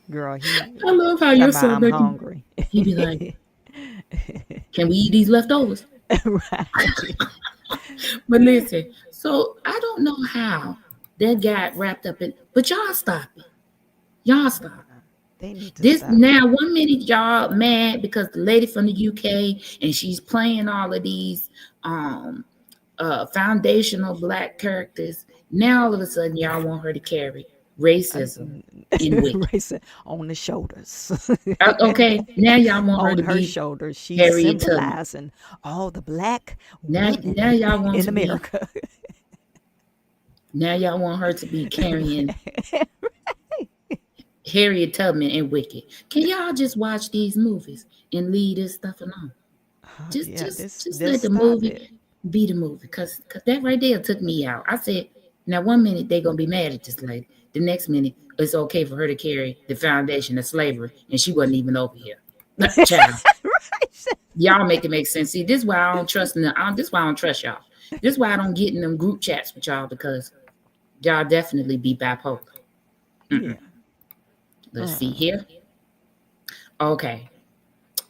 Girl, he I love how talking your about son I'm make him. hungry. He be like, "Can we eat these leftovers?" Right. But listen, so I don't know how that got wrapped up in, but y'all stop it. Y'all stop. They need to This stop. now, 1 minute y'all mad because the lady from the UK and she's playing all of these foundational black characters. Now all of a sudden y'all want her to carry racism in Wicked. Racing on the shoulders. Okay, now y'all want her On to her be shoulders, she's Harriet Tubman. symbolizing all the black Now women y'all want in to be America. now y'all want her to be carrying Harriet Tubman and Wicked. Can y'all just watch these movies and leave this stuff alone? Just Yeah, just this let the stop movie it. be the movie. Cause that right there took me out. I said, now 1 minute they gonna be mad at this lady. The next minute it's okay for her to carry the foundation of slavery, and she wasn't even over here. Child, y'all make it make sense. See, this is why I don't trust this is why I don't trust y'all. This is why I don't get in them group chats with y'all because y'all definitely be bipolar. Yeah. Let's see here. Okay.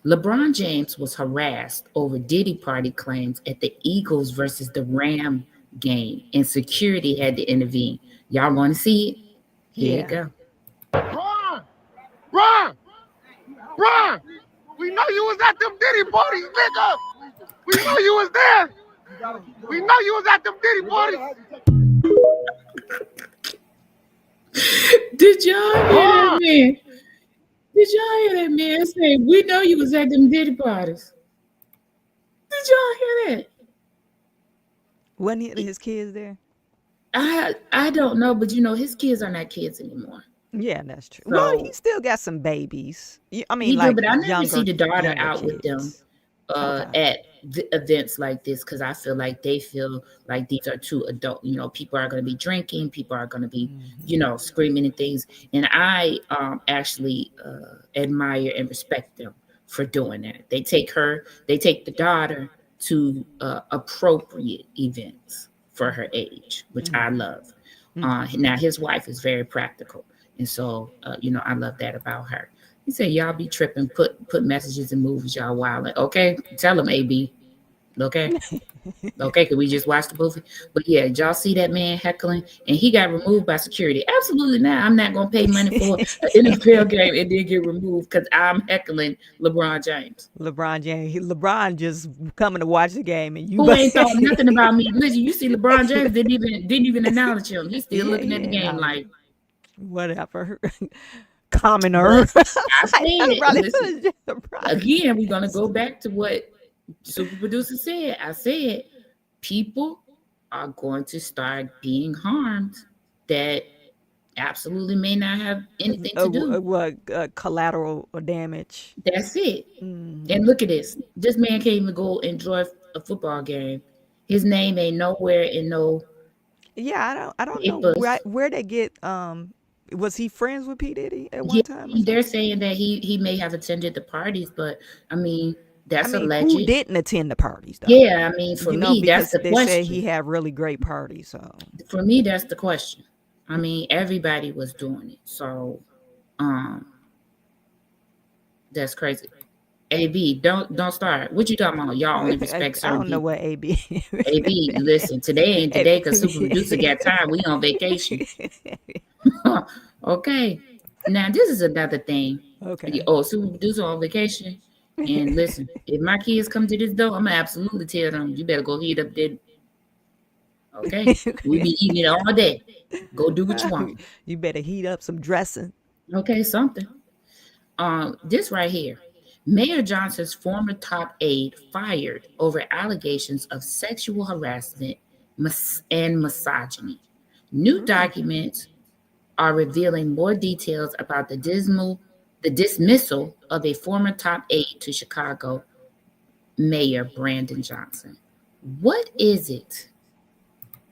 LeBron James was harassed over Diddy Party claims at the Eagles versus the Ram game, and security had to intervene. Y'all want to see it? Here you Yeah. go. Ron! We know you was at them Diddy parties, nigga! We know you was there! We know you was at them Diddy parties! Did y'all hear that man? Did y'all hear that man say, we know you was at them Diddy parties? Did y'all hear that? Wasn't his kids there? I don't know, but you know, his kids are not kids anymore. Yeah, that's true. Well, So he still got some babies. I he mean, do, like but I never see the daughter younger out with them kids. Okay. at events like this because I feel like they feel like these are too adult. You know, people are going to be drinking, people are going to be, you know, screaming and things. And I actually admire and respect them for doing that. They take the daughter to appropriate events for her age, which I love. Now his wife is very practical, and so you know, I love that about her. He said, "Y'all be tripping, put messages in movies, y'all wild." Okay, tell him, AB. Okay, okay, can we just watch the movie? But yeah, did y'all see that man heckling? And he got removed by security. Absolutely not. I'm not gonna pay money for an NFL game and then get removed because I'm heckling LeBron James. LeBron James. LeBron just coming to watch the game, and you. Who ain't thought nothing about me? Listen, you see, LeBron James didn't even acknowledge him. He's still Yeah, looking at the yeah, game no, like, whatever. Commoner. but I Like, said, probably listen, LeBron. again, we're gonna go back to what super producer said. I said people are going to start being harmed that absolutely may not have anything to do. What collateral damage? That's it. Mm. And look at this. This man can't even go enjoy a football game. His name ain't nowhere in no Yeah, I don't know papers. where they get. Was he friends with P Diddy at Yeah, one time or they're something? saying that he may have attended the parties, but I mean I that's mean, who alleged. didn't attend the parties though? Yeah, I mean for You know, me that's because the they say he question. had really great parties. So For me that's the question. I mean everybody was doing it, so um that's crazy. AB, don't start. What you talking about? Y'all only I respect certain don't know people. what AB. AB, listen, today ain't the day because super producer got time. We on vacation. Okay. Now this is another thing. Okay. Oh, super producer on vacation. And listen, if my kids come to this door, I'm gonna absolutely tell them, you better go heat up that. Okay, we be eating it all day. Go do what you want. You better heat up some dressing. Okay, something. This right here. Mayor Johnson's former top aide fired over allegations of sexual harassment and misogyny. New documents are revealing more details about the dismissal of a former top aide to Chicago Mayor Brandon Johnson. What is it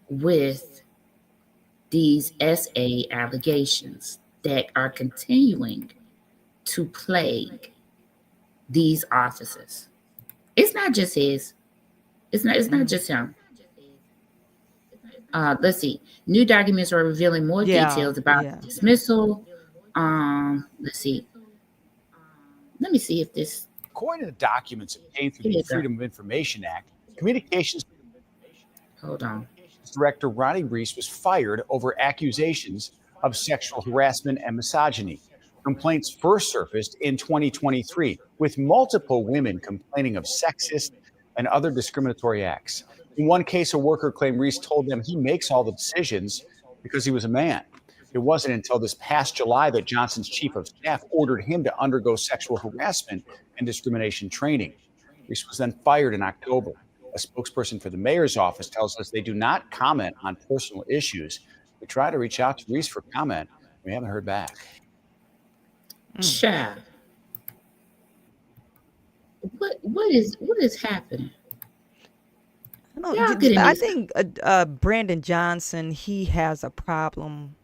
with these SA allegations that are continuing to plague these offices? It's not just his. It's not just him. Let's see. New documents are revealing more details about dismissal. Let's see. Let me see if this. According to the documents obtained through the Freedom of Information Act, Communications Hold on. Director Ronnie Reese was fired over accusations of sexual harassment and misogyny. Complaints first surfaced in 2023, with multiple women complaining of sexist and other discriminatory acts. In one case, a worker claimed Reese told them he makes all the decisions because he was a man. It wasn't until this past July that Johnson's chief of staff ordered him to undergo sexual harassment and discrimination training. Reese was then fired in October. A spokesperson for the mayor's office tells us they do not comment on personal issues. We try to reach out to Reese for comment. We haven't heard back. Child. What is happening? I think Brandon Johnson, he has a problem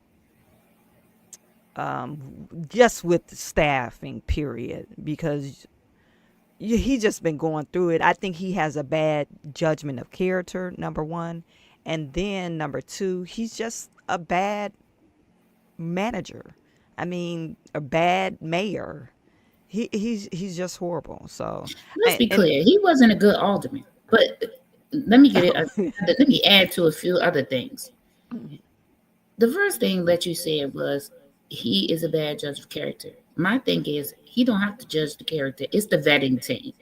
just with the staffing, period, because he just been going through it. I think he has a bad judgment of character, number one. And then number two, he's just a bad manager. I mean, a bad mayor. He's just horrible. So let's be clear. He wasn't a good alderman. But let me let me add to a few other things. The first thing that you said was he is a bad judge of character. My thing is he don't have to judge the character. It's the vetting team.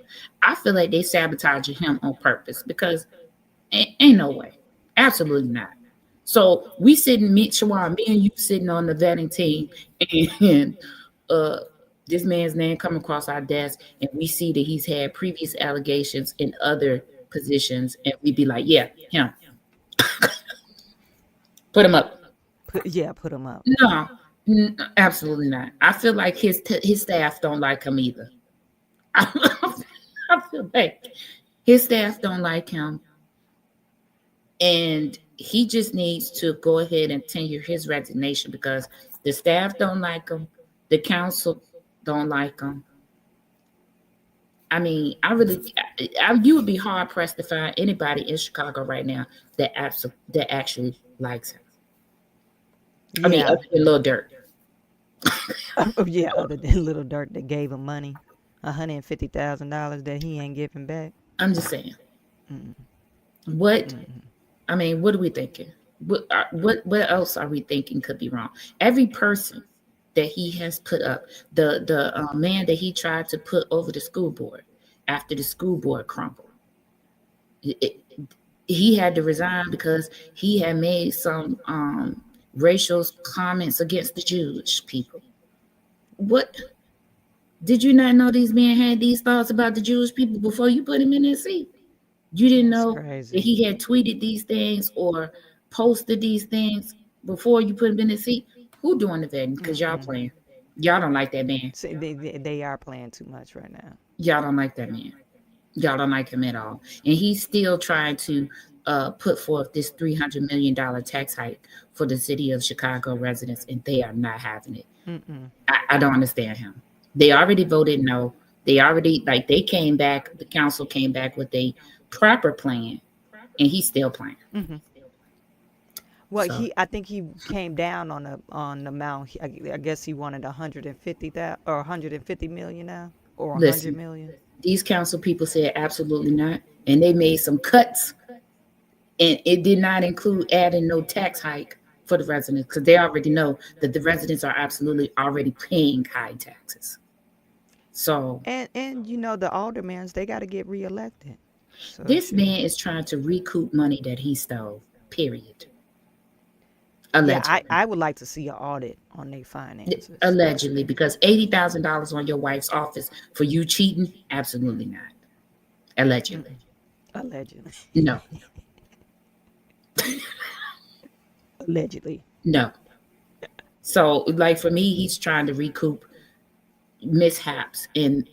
I feel like they sabotaging him on purpose because ain't no way. Absolutely not. So we sitting, me and you sitting on the vetting team, and this man's name come across our desk, and we see that he's had previous allegations in other positions, and we'd be like, yeah, him. Put him up. Put him up. No, absolutely not. I feel like his staff don't like him either. I feel like his staff don't like him, and he just needs to go ahead and tender his resignation because the staff don't like him, the council don't like him. I mean, you would be hard pressed to find anybody in Chicago right now that actually likes him. Yeah. I mean, other than Lil Durk. Other than Lil Durk that gave him money, $150,000 that he ain't giving back. I'm just saying. What? I mean, what are we thinking? What else are we thinking could be wrong? Every person that he has put up, the man that he tried to put over the school board after the school board crumbled, he had to resign because he had made some racial comments against the Jewish people. What? Did you not know these men had these thoughts about the Jewish people before you put him in his seat? You didn't know that he had tweeted these things or posted these things before you put him in his seat? Who doing the vetting? Because y'all playing. Y'all don't like that man. See, they are playing too much right now. Y'all don't like that man. Y'all don't like him at all. And he's still trying to put forth this $300 million tax hike for the city of Chicago residents, and they are not having it. I don't understand him. They already voted no. They came back, the council came back with a proper plan, and he's still playing. Well, so, I think he came down on the amount. I guess he wanted 150,000 or 150 million now, or 100 million. These council people said absolutely not, and they made some cuts, and it did not include adding no tax hike for the residents because they already know that the residents are absolutely already paying high taxes. So And you know the aldermans, they got to get reelected. So this shoot. man is trying to recoup money that he stole. Period. Yeah, Allegedly. I would like to see an audit on their finances. Allegedly, because $80,000 on your wife's office for you cheating? Absolutely not. Allegedly. Allegedly. No. Allegedly. No. So, like for me, he's trying to recoup mishaps and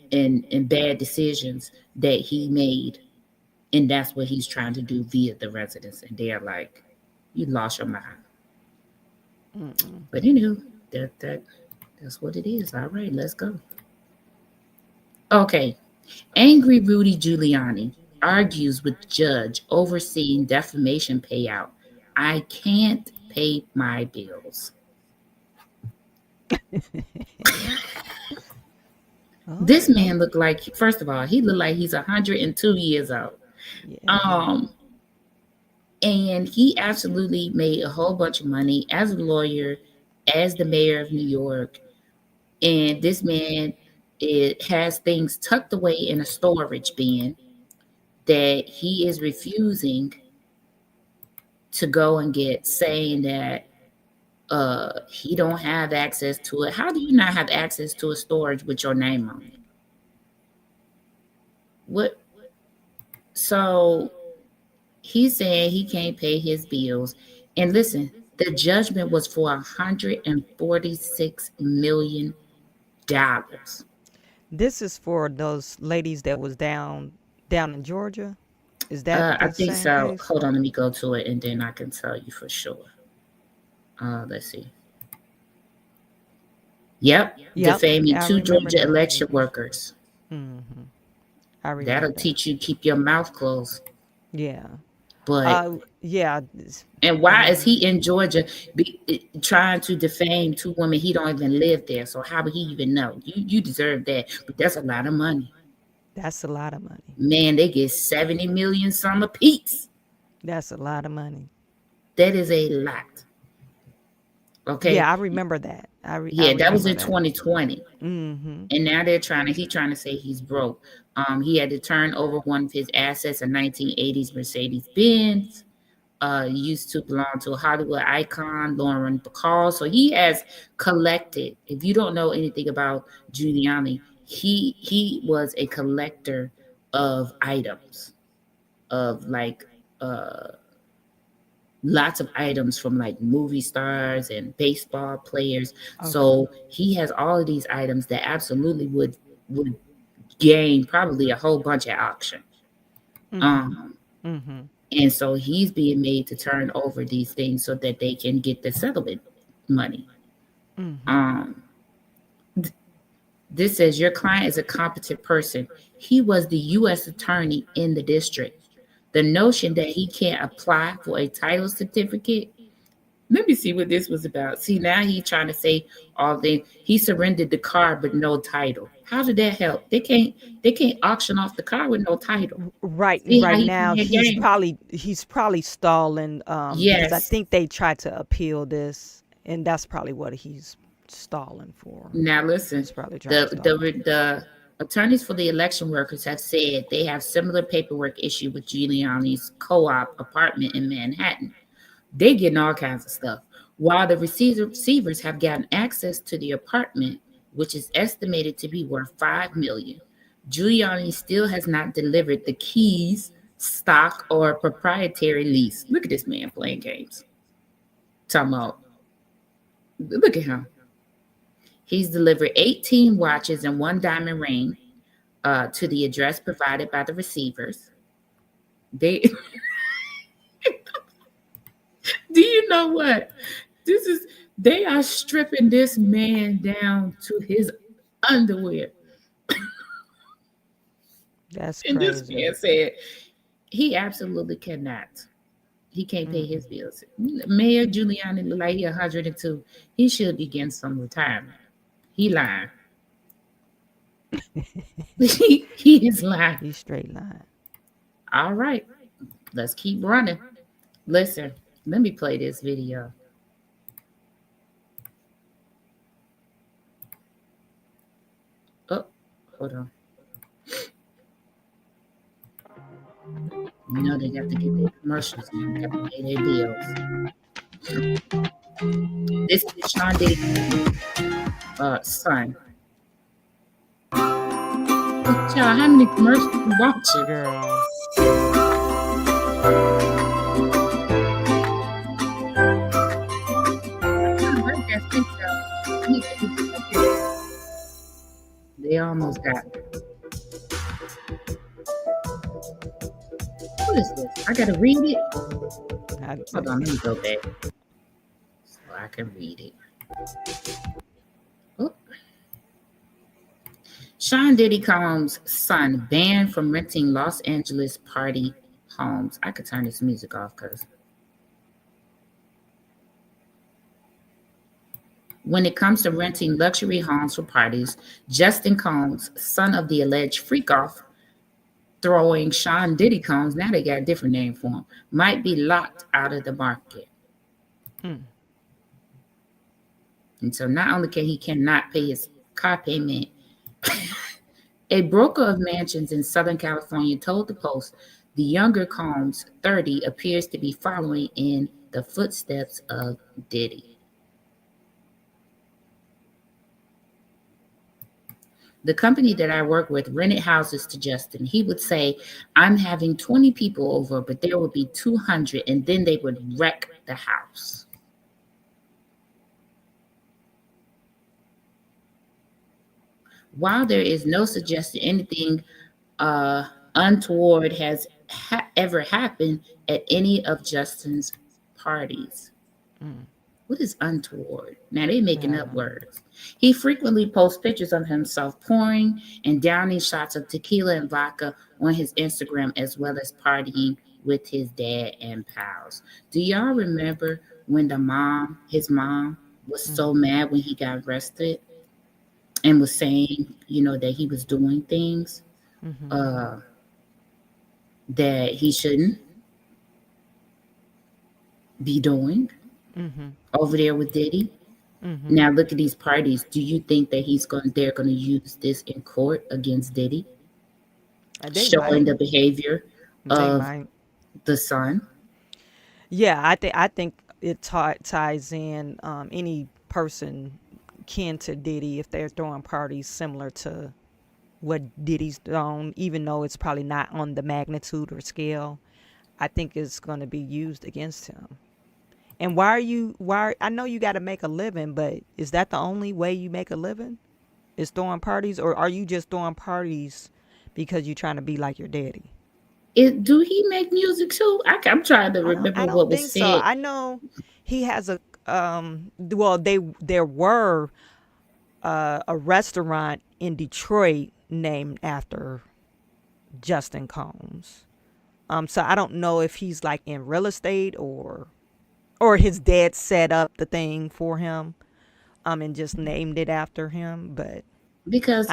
bad decisions that he made, and that's what he's trying to do via the residents. And they're like, "You lost your mind." But anywho, that's what it is. All right, let's go. Okay, angry Rudy Giuliani argues with judge overseeing defamation payout. I can't pay my bills. This man looked like, first of all, he looked like he's 102 years old. Yeah. And he absolutely made a whole bunch of money as a lawyer, as the mayor of New York. And this man, it has things tucked away in a storage bin that he is refusing to go and get, saying that he don't have access to it. How do you not have access to a storage with your name on it? What? So he's saying he can't pay his bills. And listen, the judgment was for $146 million. This is for those ladies that was down in Georgia. Is that I the think same so. case? Hold on, let me go to it and then I can tell you for sure. Let's see. Yep. Defaming I two remember Georgia that. election workers. I remember That'll that. teach you keep your mouth closed. Yeah. But Yeah. and why is he in Georgia trying to defame two women? He don't even live there. So how would he even know? You deserve that. But that's a lot of money. That's a lot of money. Man, they get 70 million some apiece. That's a lot of money. That is a lot. Okay. Yeah, I remember that. Yeah, that was in remember that. 2020. And now they're trying to say he's broke. He had to turn over one of his assets, a 1980s Mercedes-Benz, used to belong to a Hollywood icon, Lauren Bacall. So he has collected. If you don't know anything about Giuliani, he was a collector of items, of like lots of items from like movie stars and baseball players. Okay. So he has all of these items that absolutely would gain probably a whole bunch at auction. And so he's being made to turn over these things so that they can get the settlement money. This says your client is a competent person. He was the U.S. attorney in the district. The notion that he can't apply for a title certificate. Let me see what this was about. See, now he's trying to say all the he surrendered the car but no title. How did that help? They can't auction off the car with no title. Right. See how Right he now, playing he's probably stalling. Because I Yes. think they tried to appeal this, and that's probably what he's stalling for. Now listen, He's probably trying to stall. the attorneys for the election workers have said they have similar paperwork issued with Giuliani's co-op apartment in Manhattan. They getting all kinds of stuff. While the receivers have gotten access to the apartment, which is estimated to be worth $5 million, Giuliani still has not delivered the keys, stock, or proprietary lease. Look at this man playing games. Talking about, look at him. He's delivered 18 watches and one diamond ring to the address provided by the receivers. They do you know what? They are stripping this man down to his underwear. That's And this crazy. man said he absolutely cannot. He can't pay his bills. Mayor Giuliani look like he 102. He should be getting some retirement. He lying. he is lying. He's straight line. All right, let's keep running. Listen, let me play this video. Oh, Hold on. You know they got to get their commercials in. They got to pay their bills. This is Sean Diddy's son. Y'all, how many commercials you watching? Girl. They almost got it. What is this? I gotta read it. Hold on, let me go back so I can read it. Oh. Sean Diddy Combs' son banned from renting Los Angeles party homes. I could turn this music off because when it comes to renting luxury homes for parties, Justin Combs, son of the alleged freak-off throwing Sean Diddy Combs, now they got a different name for him, might be locked out of the market. And so not only cannot pay his car payment, a broker of mansions in Southern California told the Post the younger Combs, 30, appears to be following in the footsteps of Diddy. The company that I work with rented houses to Justin. He would say, I'm having 20 people over, but there would be 200, and then they would wreck the house. While there is no suggestion anything untoward has ever happened at any of Justin's parties. What is untoward? Now they're making up words. He frequently posts pictures of himself pouring and downing shots of tequila and vodka on his Instagram, as well as partying with his dad and pals. Do y'all remember when his mom was so mad when he got arrested and was saying, that he was doing things that he shouldn't be doing over there with Diddy? Now look at these parties. Do you think that they're going to use this in court against Diddy? Showing the behavior of the son? Yeah, I think it ties in any person kin to Diddy if they're throwing parties similar to what Diddy's thrown, even though it's probably not on the magnitude or scale. I think it's going to be used against him. And why I know you got to make a living, but is that the only way you make a living? Is throwing parties, or are you just throwing parties because you're trying to be like your daddy? Do he make music too? I'm trying to remember what was said. So. I know he has a there were a restaurant in Detroit named after Justin Combs. So I don't know if he's like in real estate or his dad set up the thing for him and just named it after him. But because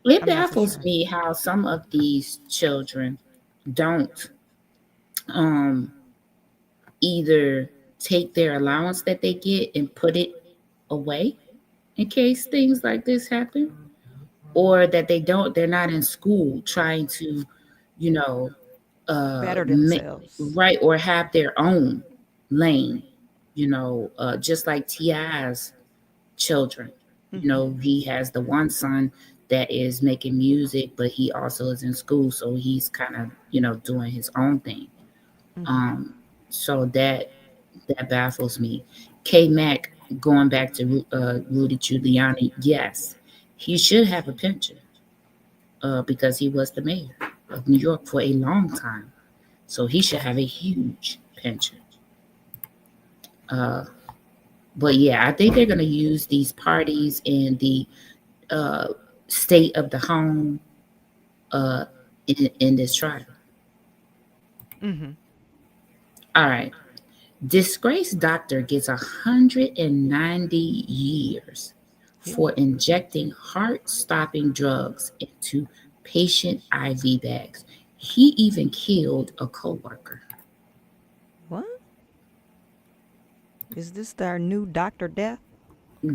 it baffles me how some of these children don't either take their allowance that they get and put it away in case things like this happen, or that they're not in school trying to, better themselves, right, or have their own lane, just like T.I.'s children. He has the one son that is making music, but he also is in school, so he's kind of, doing his own thing. So that baffles me. K-Mac, going back to Rudy Giuliani, yes, he should have a pension because he was the mayor of New York for a long time. So he should have a huge pension. But yeah, I think they're going to use these parties and the state of the home in this trial. All right. Disgraced doctor gets 190 years for injecting heart-stopping drugs into patient IV bags. He even killed a coworker. What? Is this our new Dr. Death?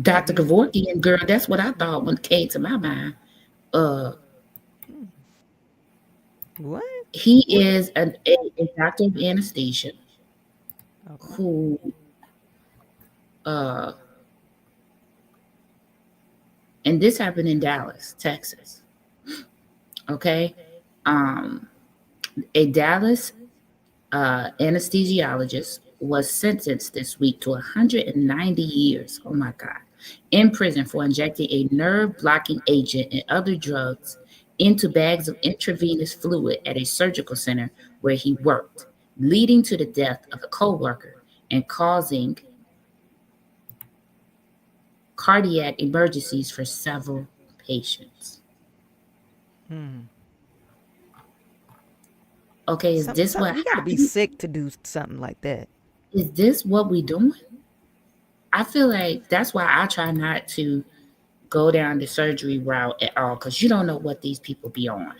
Dr. Kevorkian, girl, that's what I thought when it came to my mind. Uh, What? he What? is a doctor of anesthesia Okay. who uh, and this happened in Dallas, Texas. Okay, um, a Dallas anesthesiologist was sentenced this week to 190 years. Oh my God. In prison for injecting a nerve blocking agent and other drugs into bags of intravenous fluid at a surgical center where he worked, leading to the death of a co-worker and causing cardiac emergencies for several patients. Hmm. Okay, is this Some what you got to be happened? sick to do something like that. Is this what we doing? I feel like that's why I try not to go down the surgery route at all, because you don't know what these people be on.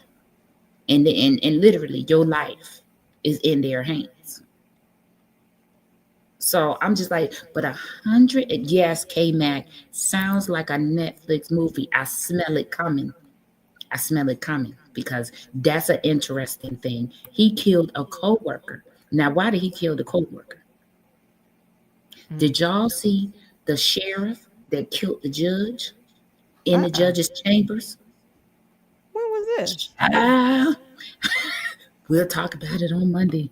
And literally your life is in their hands. So I'm just like, but 100, yes, K-Mac sounds like a Netflix movie. I smell it coming. I smell it coming because that's an interesting thing. He killed a co-worker. Now, why did he kill the co-worker? Did y'all see the sheriff that killed the judge in the Uh-uh. judge's chambers? When was this? Ah, we'll talk about it on Monday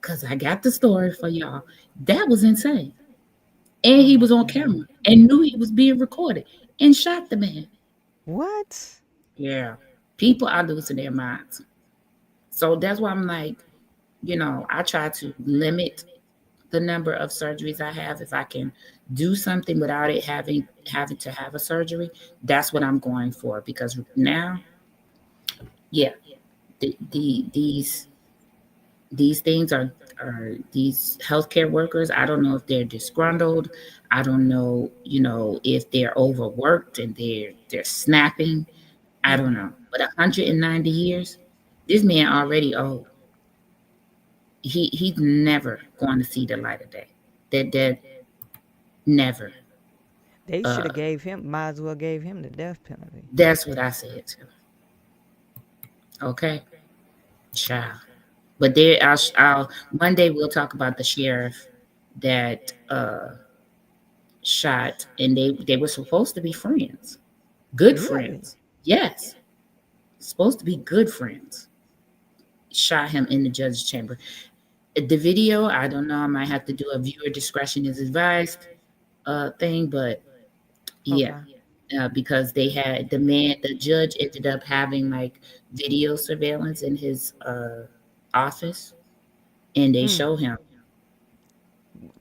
because I got the story for y'all. That was insane. And Oh he my was on God. camera and knew he was being recorded and shot the man. What? Yeah. People are losing their minds. So that's why I'm like, I try to limit the number of surgeries I have. If I can do something without it having to have a surgery, that's what I'm going for. Because now, yeah, these things are these healthcare workers. I don't know if they're disgruntled. I don't know, if they're overworked and they're snapping. I don't know. But 190 years, this man already old. He's never going to see the light of day. That never. They should Uh, have might as well gave him the death penalty. that's what I said too. Okay, child. But there, I'll Monday we'll talk about the sheriff that shot, and they were supposed to be friends, good Really? friends. Yes, supposed to be good friends. Shot him in the judge's chamber. The video, I don't know. I might have to do a viewer discretion is advised thing, but yeah, Okay. because the judge ended up having like video surveillance in his office, and they Mm. show him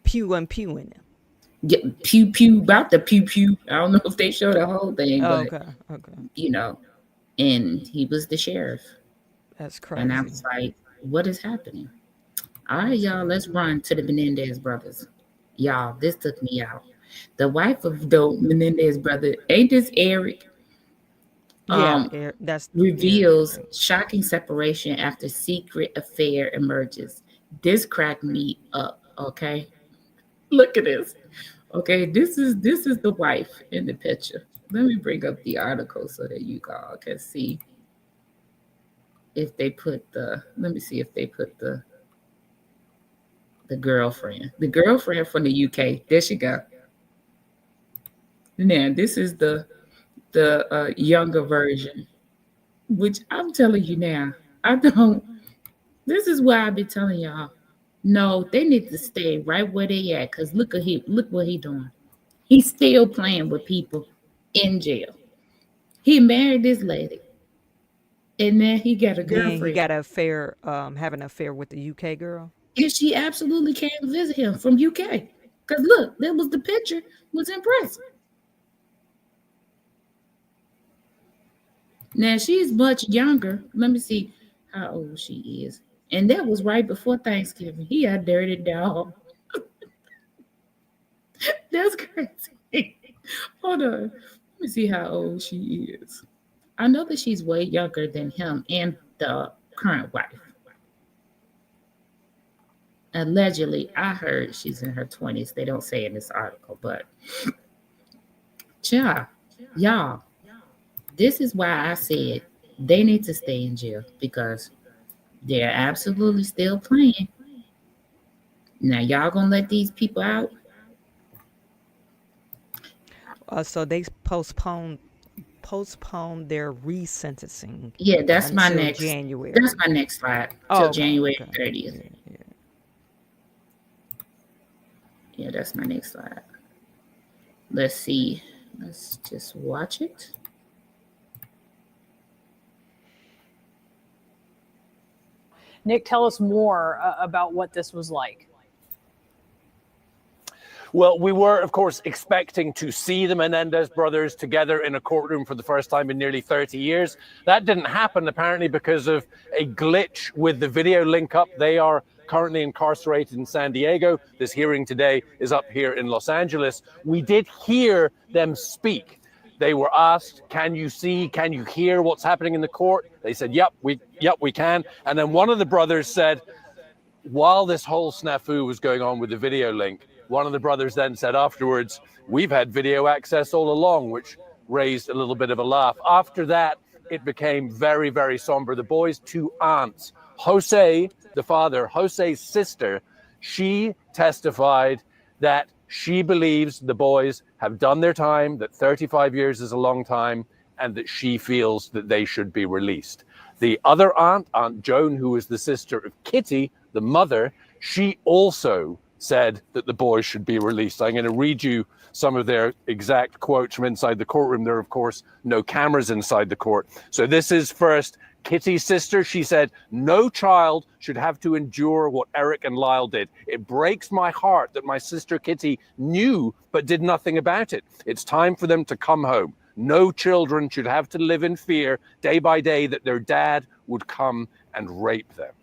Pew and pew in him. pew pew about the pew pew. I don't know if they show the whole thing, Oh, but okay. Okay. you know, and he was the sheriff, That's and I crazy. was like, what is happening? All right, That's y'all, let's crazy. run to the Menendez brothers. Y'all, this took me out. The wife of the Menendez brother, ain't this Eric? Yeah, Um, that's Eric. reveals shocking separation after secret affair emerges. This cracked me up. Okay, look at this. Okay, this is the wife in the picture. Let me bring up the article so that you all can see if they put the. Let me see if they put the girlfriend. The girlfriend from the UK. There she go. Now this is the younger version, which I'm telling you now. I don't. This is why I've been telling y'all. No, they need to stay right where they at. Cause look at him. Look what he doing. He's still playing with people in jail. He married this lady, and then he got a Then he girlfriend, got an affair, having an affair with the UK girl. and she absolutely came to visit him from UK. Cause look, that was the picture was impressive. Now she's much younger. Let me see how old she is. And that was right before Thanksgiving. He had dirty dog. That's crazy. Hold on. Let me see how old she is. I know that she's way younger than him and the current wife. Allegedly, I heard she's in her 20s. They don't say in this article, but y'all, This is why I said they need to stay in jail, because they're absolutely still playing. Now y'all gonna let these people out? So they postponed their resentencing Yeah, that's my until next. January. That's my next slide. Oh, Till okay, January okay. 30th. Yeah, yeah. Yeah, that's my next slide. Let's see. Let's just watch it. Nick, tell us more about what this was like. Well, we were, of course, expecting to see the Menendez brothers together in a courtroom for the first time in nearly 30 years. That didn't happen, apparently, because of a glitch with the video link up. They are currently incarcerated in San Diego. This hearing today is up here in Los Angeles. We did hear them speak. They were asked, can you see, can you hear what's happening in the court? They said, yep, we can. And then one of the brothers said, while this whole snafu was going on with the video link, one of the brothers then said afterwards, we've had video access all along, which raised a little bit of a laugh. After that, it became very, very somber. The boys' two aunts, Jose, the father, Jose's sister, she testified that she believes the boys have done their time, that 35 years is a long time, and that she feels that they should be released. The other aunt, Aunt Joan, who was the sister of Kitty, the mother, she also said that the boys should be released. I'm going to read you some of their exact quotes from inside the courtroom. There are, of course, no cameras inside the court. So this is first Kitty's sister. She said, no child should have to endure what Eric and Lyle did. It breaks my heart that my sister Kitty knew but did nothing about it. It's time for them to come home. No children should have to live in fear day by day that their dad would come and rape them.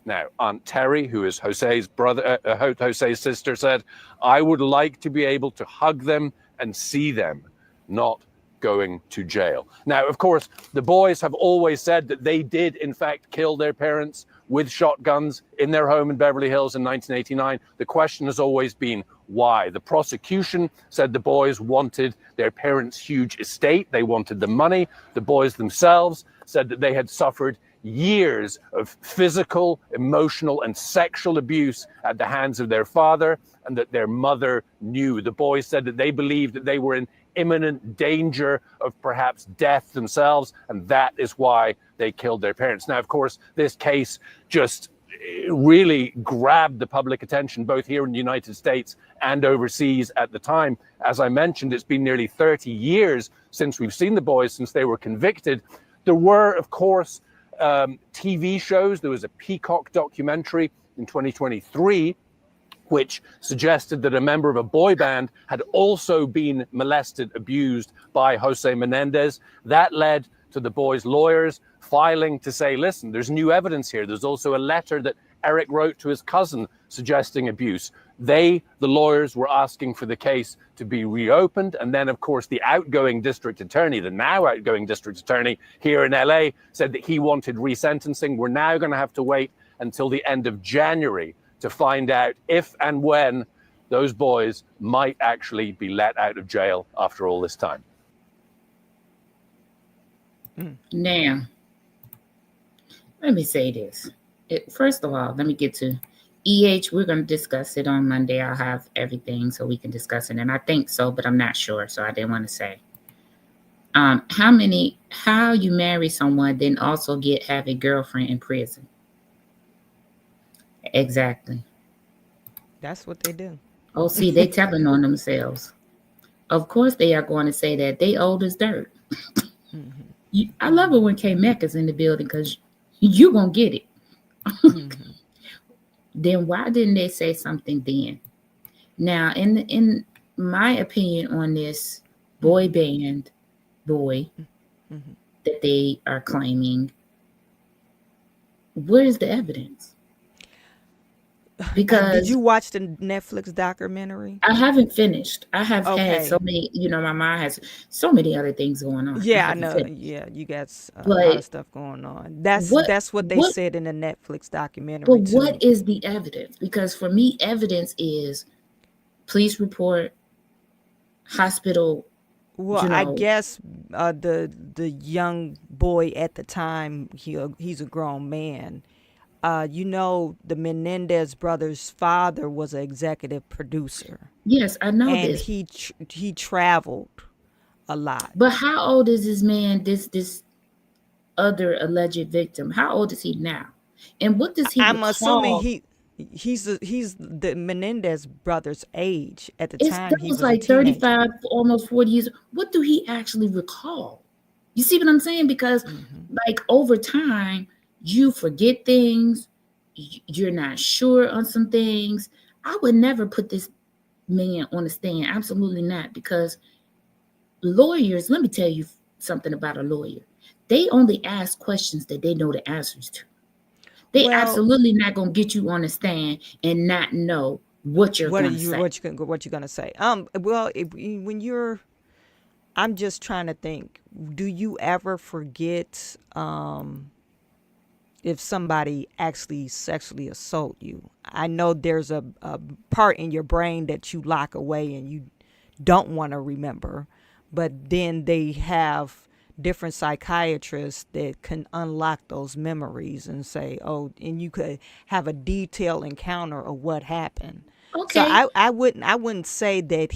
Now, Aunt Terry, who is Jose's brother, Jose's sister, said, I would like to be able to hug them and see them, not going to jail. Now, of course, the boys have always said that they did, in fact, kill their parents with shotguns in their home in Beverly Hills in 1989. The question has always been, why? The prosecution said the boys wanted their parents' huge estate. They wanted the money. The boys themselves said that they had suffered years of physical, emotional, and sexual abuse at the hands of their father, and that their mother knew. The boys said that they believed that they were in imminent danger of perhaps death themselves, and that is why they killed their parents. Now, of course, this case just really grabbed the public attention, both here in the United States and overseas at the time. As I mentioned, it's been nearly 30 years since we've seen the boys, since they were convicted. There were, of course, TV shows. There was a Peacock documentary in 2023 which suggested that a member of a boy band had also been molested, abused by Jose Menendez. That led to the boys' lawyers filing to say, listen, there's new evidence here. There's also a letter that Eric wrote to his cousin suggesting abuse. The lawyers were asking for the case to be reopened. And then, of course, the outgoing district attorney, the now outgoing district attorney here in LA, said that he wanted resentencing. We're now going to have to wait until the end of January to find out if and when those boys might actually be let out of jail after all this time. Now, let me say this. First of all, let me get to EH. We're going to discuss it on Monday. I'll have everything so we can discuss it. And I think so, but I'm not sure. So I didn't want to say. How you marry someone, then also have a girlfriend in prison. Exactly. That's what they do. Oh, see, they telling on themselves. Of course, they are going to say that they old as dirt. I love it when K-Mec is in the building because you gonna get it. Then why didn't they say something then? Now, in my opinion on this boy band that they are claiming, where is the evidence? Because did you watch the Netflix documentary? I haven't finished. I have had Okay. so many, my mind has so many other things going on. Yeah, I haven't know. finished. Yeah, you got a lot But of stuff going on. That's what what they what said in the Netflix documentary but too. what is the evidence? Because for me, evidence is police report, hospital Well, You I know, guess the young boy at the time, he's a grown man. The Menendez brothers' father was an executive producer, yes, I know and this. he traveled a lot. But how old is this man, this other alleged victim? How old is he now? And what does he I'm assuming recall? he's the Menendez brothers' age at the It's time that he was was a like teenager. 35, almost 40 years. What do he actually recall? You see what I'm saying? Because like over time, you forget things, you're not sure on some things. I would never put this man on the stand. Absolutely not. Because lawyers, let me tell you something about a lawyer. They only ask questions that they know the answers to. They Well, absolutely not gonna get you on the stand and not know what you're what are gonna you say. what you gonna say? Well, when you're, I'm just trying to think. Do you ever forget if somebody actually sexually assault you? I know there's a part in your brain that you lock away and you don't want to remember, but then they have different psychiatrists that can unlock those memories and say, oh, and you could have a detailed encounter of what happened. So Okay. I wouldn't say that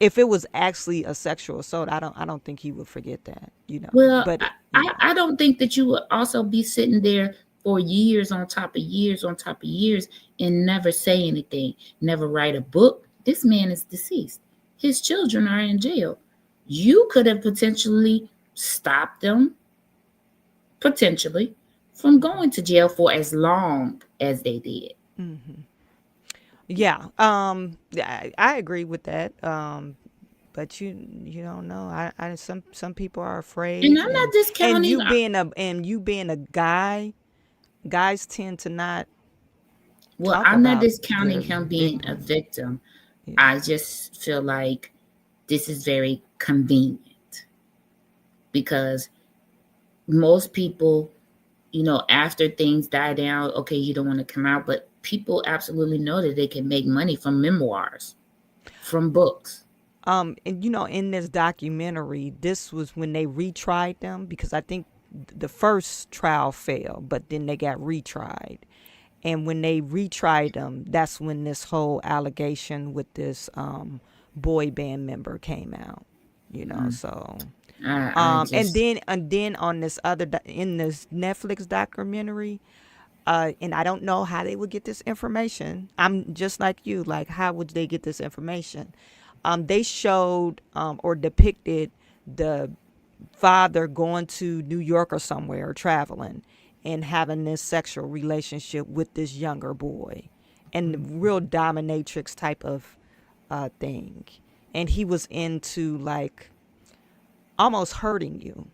if it was actually a sexual assault, I don't think he would forget that, Well, but I don't think that you would also be sitting there for years on top of years on top of years and never say anything, never write a book. This man is deceased. His children are in jail. You could have potentially stopped them, potentially, from going to jail for as long as they did. yeah, I agree with that. But you don't know. Some people are And afraid, I'm not and discounting. you being a guy, guys tend to not Well, talk I'm not about discounting their him being a victims. victim. Yeah. I just feel like this is very convenient because most people, after things die down, okay, you don't want to come out, but people absolutely know that they can make money from memoirs, from books. And in this documentary, this was when they retried them, because I think the first trial failed, but then they got retried. And when they retried them, that's when this whole allegation with this boy band member came out. So I and just, then on this in this Netflix documentary, and I don't know how they would get this information. I'm just like you, like how would they get this information? They showed or depicted the father going to New York or somewhere, traveling, and having this sexual relationship with this younger boy, and real dominatrix type of thing. And he was into like almost hurting you,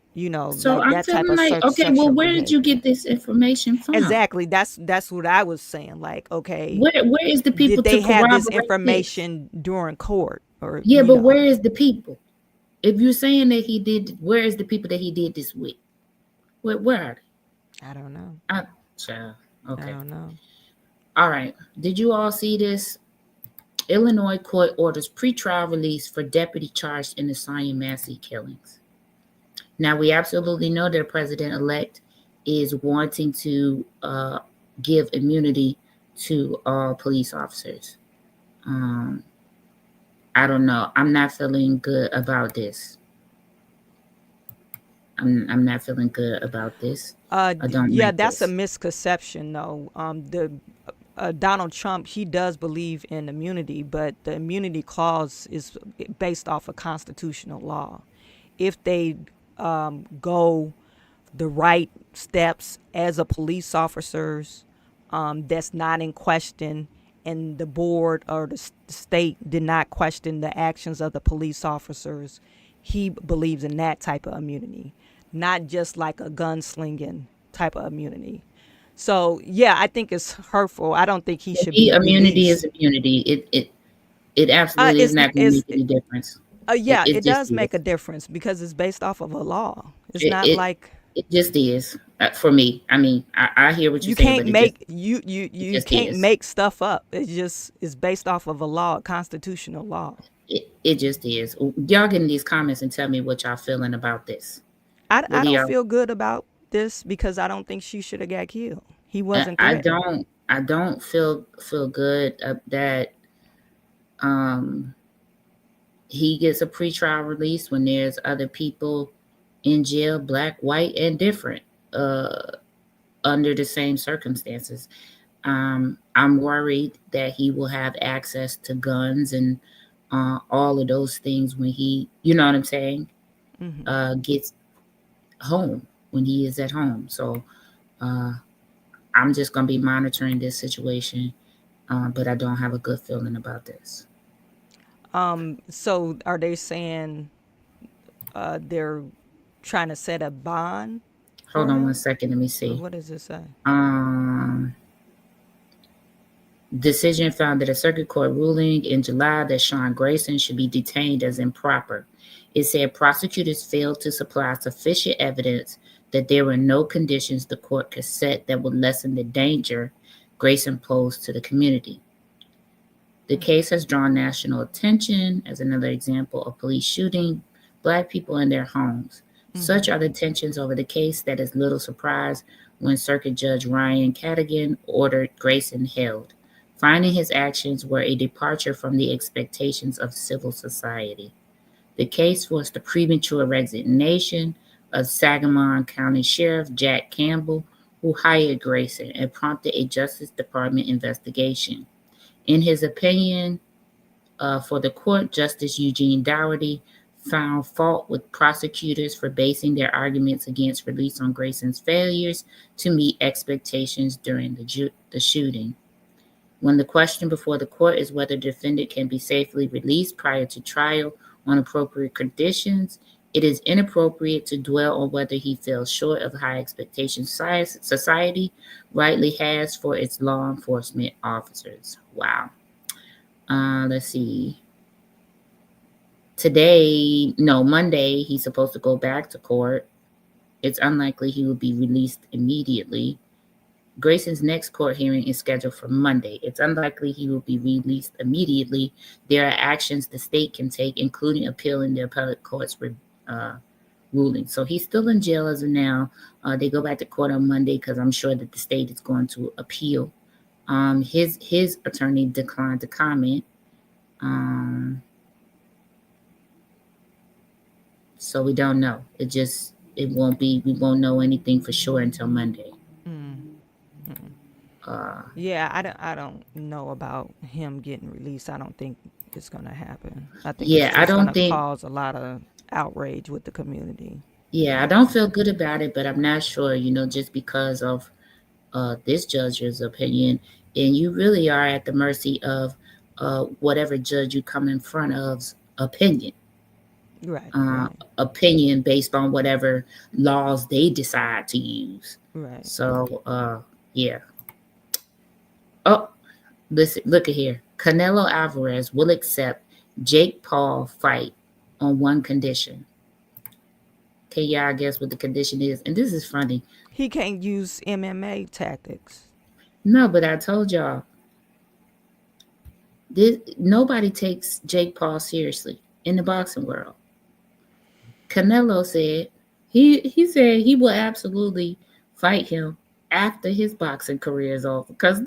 so like I'm that type feeling of like, okay, well, sexual where did you behavior. get this information from? Exactly. That's what I was saying. Like, okay, Where is the people did to they have this corroborate this? information during court, or Yeah, but where is the people? If you're saying that he did, where is the people that he did this with? Where are they? I don't know. Child. I Okay. don't know. All right. Did you all see this? Illinois court orders pretrial release for deputy charged in the Sonia Massey killings. Now, we absolutely know that president-elect is wanting to give immunity to all police officers. I don't know. I'm not feeling good about this. I'm not feeling good about this. I don't Yeah, like that's a this. misconception, though. The Donald Trump, he does believe in immunity, but the immunity clause is based off of constitutional law. If they go the right steps as a police officers, that's not in question, and the board or the state did not question the actions of the police officers, he believes in that type of immunity, not just like a gunslinging type of immunity. So yeah, I think it's hurtful. I don't think he To should me, be immunity released. is immunity. It absolutely is It's not going to it's make any difference. Yeah, It it just does make is. a difference because it's based off of a law. It's It not it, like it just is for me. I mean, I hear what you're you saying, can't but it make you you it you just can't is. make stuff up. It's based off of a law, a constitutional law. It just is. Y'all get in these comments and tell me what y'all feeling about this. I What do don't y'all? feel good about this because I don't think she should have got killed. He wasn't I threatened. don't feel good that he gets a pretrial release when there's other people in jail, black, white, and different, under the same circumstances. I'm worried that he will have access to guns and all of those things when he, you know what I'm saying, gets home, when he is at home. So I'm just going to be monitoring this situation, but I don't have a good feeling about this. So are they saying they're trying to set a bond? Hold on one second. Let me see. What does it say? Decision found that a circuit court ruling in July that Sean Grayson should be detained as improper. It said prosecutors failed to supply sufficient evidence that there were no conditions the court could set that would lessen the danger Grayson posed to the community. The case has drawn national attention as another example of police shooting Black people in their homes. Such are the tensions over the case that is little surprise when Circuit Judge Ryan Cadigan ordered Grayson held, finding his actions were a departure from the expectations of civil society. The case forced the premature resignation of Sangamon County Sheriff Jack Campbell, who hired Grayson, and prompted a Justice Department investigation. In his opinion for the court, Justice Eugene Dougherty found fault with prosecutors for basing their arguments against release on Grayson's failures to meet expectations during the shooting. When the question before the court is whether the defendant can be safely released prior to trial on appropriate conditions, it is inappropriate to dwell on whether he fell short of high expectations society rightly has for its law enforcement officers. Wow. Let's see. Monday, he's supposed to go back to court. It's unlikely he will be released immediately. Grayson's next court hearing is scheduled for Monday. It's unlikely he will be released immediately. There are actions the state can take, including appealing the appellate court's ruling. So he's still in jail as of now. They go back to court on Monday because I'm sure that the state is going to appeal. His attorney declined to comment. So we don't know. We won't know anything for sure until Monday. Yeah, I don't know about him getting released. I don't think it's gonna happen. I think Yeah, it's I just don't gonna think. cause a lot of outrage with the community. Yeah, I don't feel good about it, but I'm not sure. Just because of this judge's opinion, and you really are at the mercy of whatever judge you come in front of's opinion. Right. Opinion based on whatever laws they decide to use. Right. So, yeah. Oh, listen, look at here. Canelo Alvarez will accept Jake Paul fight on one condition. Can y'all guess what the condition is? And this is funny. He can't use MMA tactics. No, but I told y'all, nobody takes Jake Paul seriously in the boxing world. Canelo said he said he will absolutely fight him after his boxing career is over. Because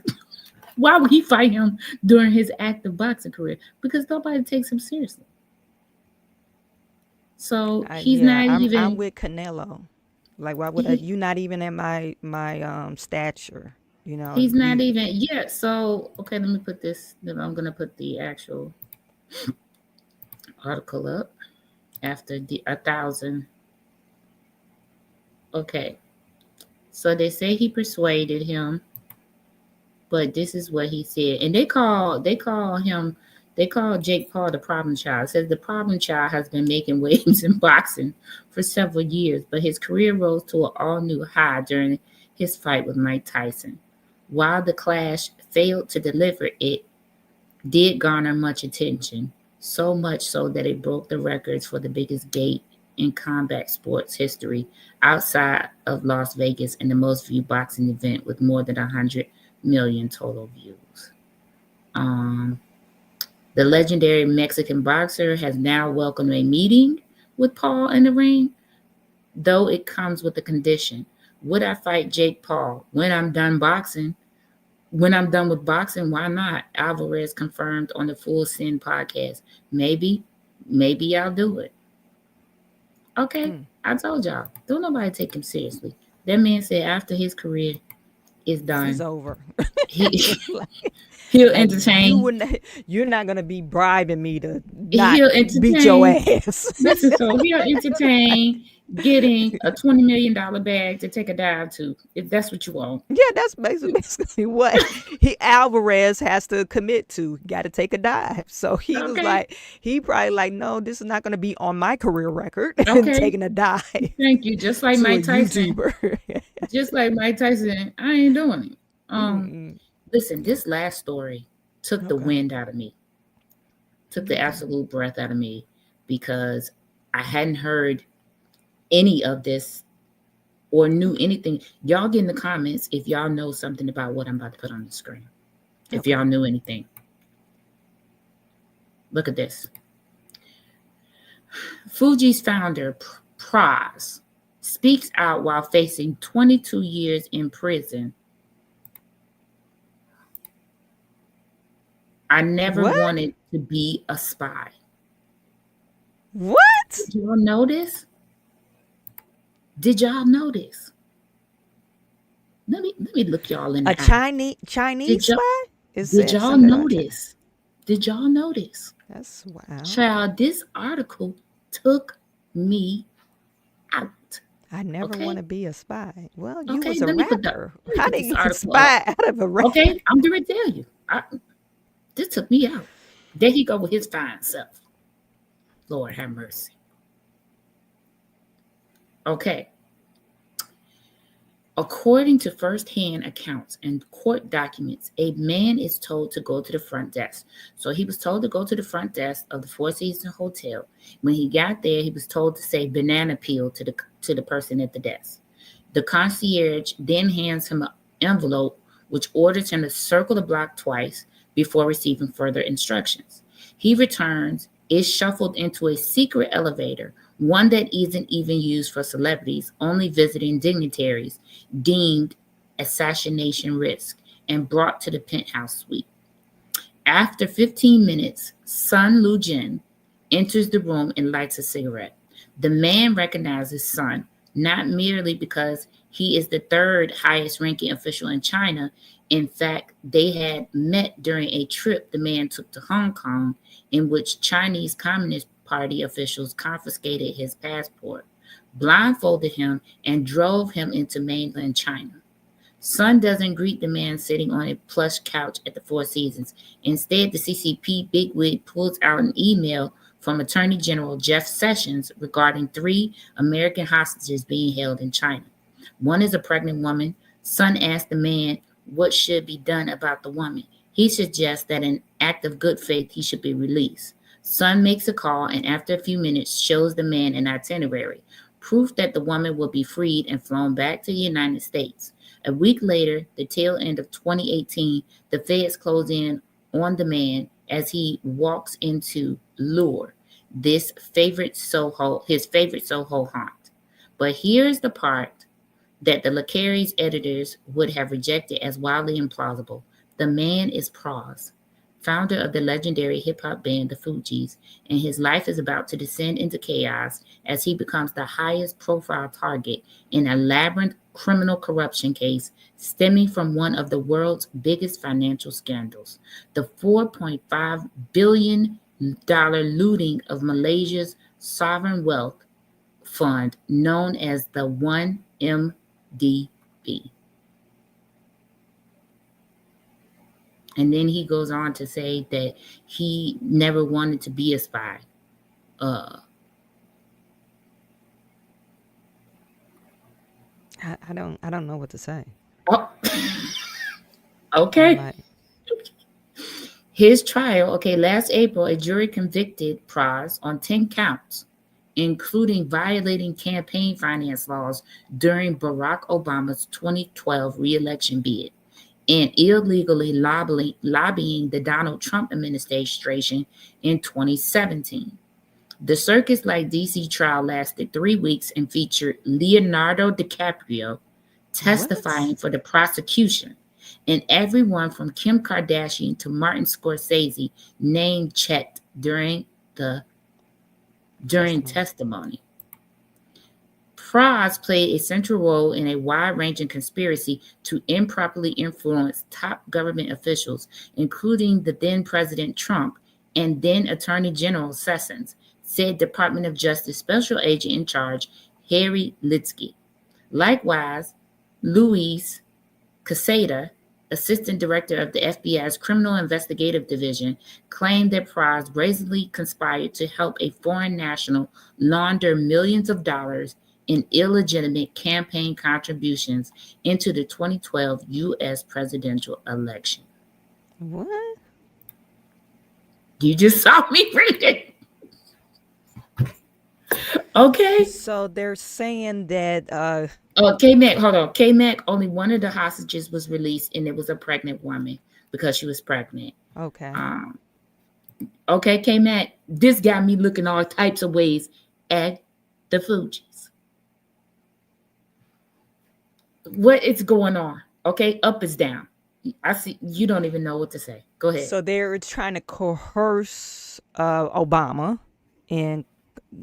why would he fight him during his active boxing career? Because nobody takes him seriously. So he's not even. I'm with Canelo. Like, why would you not even at my stature? He's not even. Yeah. So okay, let me put this. I'm gonna put the actual article up after the 1,000. Okay. So they say he persuaded him, but this is what he said, and they call Jake Paul the problem child. It says the problem child has been making waves in boxing for several years, but his career rose to an all-new high during his fight with Mike Tyson. While the clash failed to deliver, it did garner much attention, so much so that it broke the records for the biggest gate in combat sports history outside of Las Vegas and the most viewed boxing event with more than 100 million total views. The legendary Mexican boxer has now welcomed a meeting with Paul in the ring, though it comes with a condition. Would I fight Jake Paul when I'm done boxing? When I'm done with boxing, why not? Alvarez confirmed on the Full Send podcast. Maybe I'll do it. Okay, I told y'all. Don't nobody take him seriously. That man said after his career is done, It's over. he'll entertain. You're not gonna be bribing me to He'll not beat your entertain. ass. Listen, so he'll entertain getting a $20 million bag to take a dive to, if that's what you want. Yeah, that's basically what Alvarez has to commit to. Got to take a dive. So he was Okay. like, he probably like, no, this is not going to be on my career record. Okay. Taking a dive. Thank you. Just like to a Mike Tyson. YouTuber. Just like Mike Tyson, I ain't doing it. Listen, this last story took the wind out of me, took the absolute breath out of me, because I hadn't heard any of this or knew anything. Y'all get in the comments if y'all know something about what I'm about to put on the screen. If y'all knew anything. Look at this. Fuji's founder, Praz, speaks out while facing 22 years in prison. I never wanted to be a spy. What? Did y'all know this? Did y'all know this? Let me look y'all in the eye. Chinese spy? Did y'all know this? Did y'all know this? That's wow. Child, this article took me out. I never want to be a spy. Well, you Okay, was a let me put rapper. let me How put did this you article spy up. out of a rapper? Okay, I'm going to tell you. This took me out. There he go with his fine self. Lord have mercy. Okay. According to first-hand accounts and court documents, a man is told to go to the front desk. So he was told to go to the front desk of the Four Seasons Hotel. When he got there, he was told to say banana peel to the person at the desk. The concierge then hands him an envelope which orders him to circle the block twice before receiving further instructions. He returns, is shuffled into a secret elevator, one that isn't even used for celebrities, only visiting dignitaries, deemed assassination risk, and brought to the penthouse suite. After 15 minutes, Sun Lu-jin enters the room and lights a cigarette. The man recognizes Sun, not merely because he is the third highest ranking official in China. In fact, they had met during a trip the man took to Hong Kong, in which Chinese Communist Party officials confiscated his passport, blindfolded him, and drove him into mainland China. Sun doesn't greet the man sitting on a plush couch at the Four Seasons. Instead, the CCP bigwig pulls out an email from Attorney General Jeff Sessions regarding 3 American hostages being held in China. One is a pregnant woman. Sun asks the man what should be done about the woman. He suggests that in act of good faith, he should be released. Sun makes a call and after a few minutes shows the man an itinerary, proof that the woman will be freed and flown back to the United States. A week later, the tail end of 2018, the feds close in on the man as he walks into Lure, his favorite Soho haunt. But here's the part that the Lacary's editors would have rejected as wildly implausible. The man is Praz, founder of the legendary hip-hop band The Fugees, and his life is about to descend into chaos as he becomes the highest profile target in a labyrinth criminal corruption case stemming from one of the world's biggest financial scandals, the $4.5 billion looting of Malaysia's sovereign wealth fund known as the 1MDB. And then he goes on to say that he never wanted to be a spy. I don't know what to say. Oh. Okay. His trial, last April, a jury convicted Praz on 10 counts, including violating campaign finance laws during Barack Obama's 2012 re-election bid. and illegally lobbying the Donald Trump administration in 2017. The circus-like DC trial lasted 3 weeks and featured Leonardo DiCaprio testifying for the prosecution, and everyone from Kim Kardashian to Martin Scorsese name-checked during testimony. Praz played a central role in a wide-ranging conspiracy to improperly influence top government officials, including the then President Trump and then Attorney General Sessions, said Department of Justice Special Agent in Charge Harry Litsky. Likewise, Luis Casada, Assistant Director of the FBI's Criminal Investigative Division, claimed that Praz brazenly conspired to help a foreign national launder millions of dollars in illegitimate campaign contributions into the 2012 U.S. presidential election. What? You just saw me read it. Okay. So they're saying that K-Mac, hold on. K-Mac, only one of the hostages was released, and it was a pregnant woman because she was pregnant. okay. Okay, K-Mac, this got me looking all types of ways at the Fugees. What is going on? Okay, up is down. I see you don't even know what to say. Go ahead. So they're trying to coerce Obama and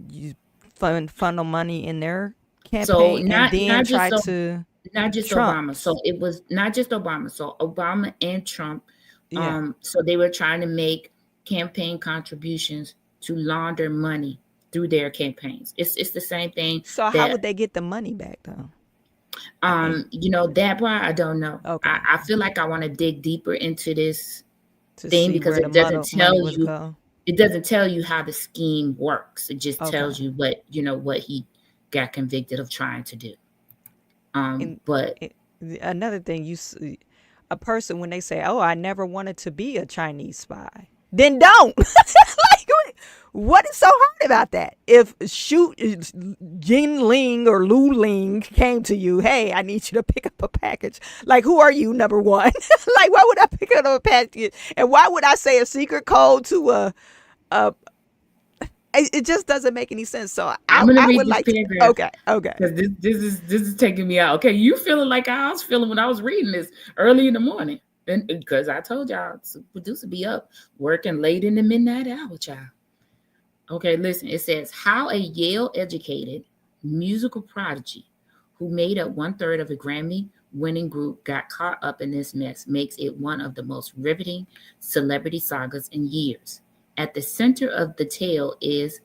you funnel money in their campaign and then try to not just Trump. Obama. So it was not just Obama. So Obama and Trump. Yeah. So they were trying to make campaign contributions to launder money through their campaigns. It's the same thing. So how would they get the money back though? That part I don't know. Okay. I feel like I want to dig deeper into this To thing see because where it the doesn't money tell would you. go? It doesn't tell you how the scheme works. It just Okay. tells you what he got convicted of trying to do. And But another thing, a person when they say, "Oh, I never wanted to be a Chinese spy," then don't. Like, what is so hard about that? If Jin Ling or Lu Ling came to you, "Hey, I need you to pick up a package." Like, who are you? Number one, like, why would I pick up a package? And why would I say a secret code to a? It just doesn't make any sense. So I'm gonna read would this like to. paragraph. Okay. Because this is taking me out. Okay, you feeling like I was feeling when I was reading this early in the morning. And because I told y'all, producer be up working late in the midnight hour, child. Okay, listen. It says how a Yale-educated musical prodigy who made up 1/3 of a Grammy-winning group got caught up in this mess makes it one of the most riveting celebrity sagas in years. At the center of the tale is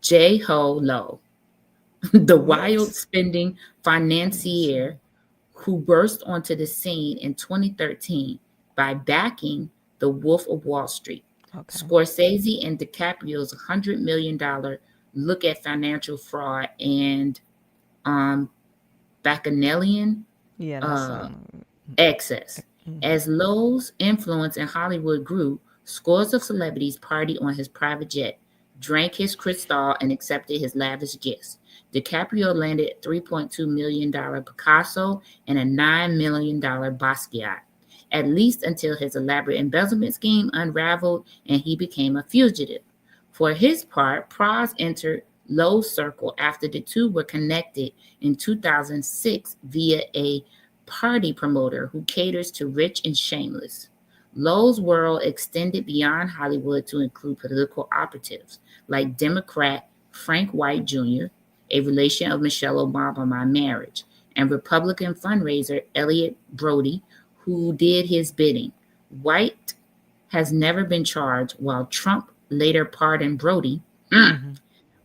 J-Ho Lo, the wild spending financier who burst onto the scene in 2013 by backing The Wolf of Wall Street. Okay. Scorsese and DiCaprio's $100 million look at financial fraud and bacchanalian Yeah. That's, excess. As Lowe's influence in Hollywood grew, scores of celebrities partied on his private jet, drank his Cristal, and accepted his lavish gifts. DiCaprio landed a $3.2 million Picasso and a $9 million Basquiat, at least until his elaborate embezzlement scheme unraveled and he became a fugitive. For his part, Praz entered Lowe's circle after the two were connected in 2006 via a party promoter who caters to rich and shameless. Lowe's world extended beyond Hollywood to include political operatives like Democrat Frank White Jr., a relation of Michelle Obama by marriage, and Republican fundraiser Elliot Brody, who did his bidding. White has never been charged, while Trump later pardoned Brody.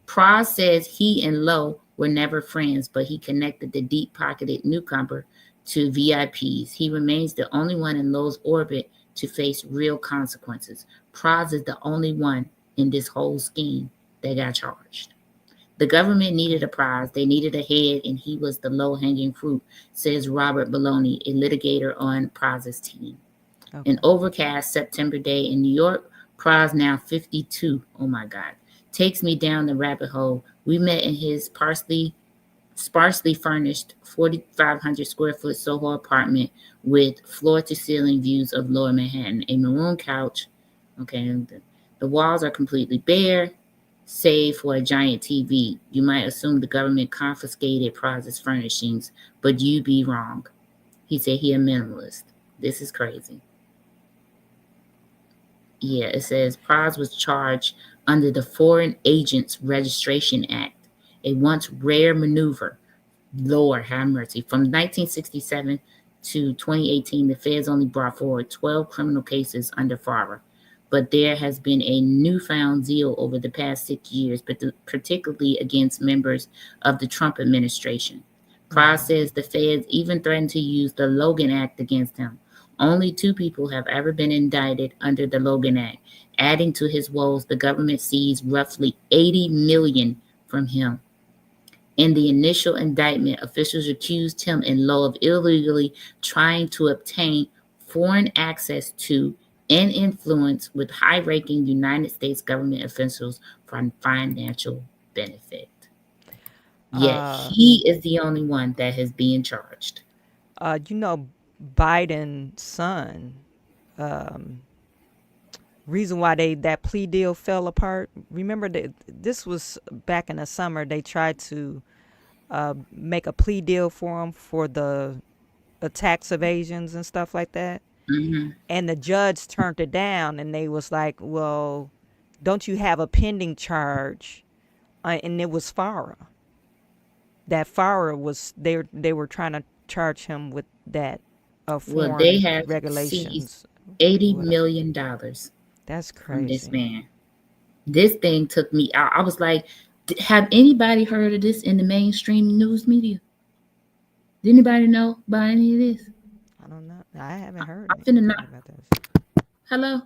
Praz says he and Lowe were never friends, but he connected the deep-pocketed newcomer to VIPs. He remains the only one in Lowe's orbit to face real consequences. Praz is the only one in this whole scheme that got charged. The government needed a prize. They needed a head, and he was the low-hanging fruit, says Robert Bologna, a litigator on Praz's team. Okay. An overcast September day in New York, Praz, now 52, oh my God, takes me down the rabbit hole. We met in his sparsely furnished 4,500 square foot Soho apartment with floor to ceiling views of Lower Manhattan, a maroon couch. Okay, and the walls are completely bare, save for a giant TV. You might assume the government confiscated Praz's furnishings, but you'd be wrong. He said he a minimalist. This is crazy. Yeah, it says Praz was charged under the Foreign Agents Registration Act, a once rare maneuver. Lord have mercy. From 1967 to 2018, the feds only brought forward 12 criminal cases under FARA. But there has been a newfound zeal over the past 6 years, but particularly against members of the Trump administration. Praz says the feds even threatened to use the Logan Act against him. Only 2 people have ever been indicted under the Logan Act. Adding to his woes, the government seized roughly $80 million from him. In the initial indictment, officials accused him and Lowe of illegally trying to obtain foreign access to and influence with high-ranking United States government officials for financial benefit. Yet he is the only one that has been charged. Biden's son, reason why that plea deal fell apart. Remember that this was back in the summer. They tried to make a plea deal for him for the tax evasions and stuff like that. Mm-hmm. And the judge turned it down, and they was like, well, don't you have a pending charge? And it was FARA. That FARA was, they were trying to charge him with that foreign Well, they have regulations. $80 million That's from this crazy. man. This thing took me out. I was like, have anybody heard of this in the mainstream news media? Did anybody know about any of this? I don't know. I haven't heard I'm finna anything not. about this. Hello?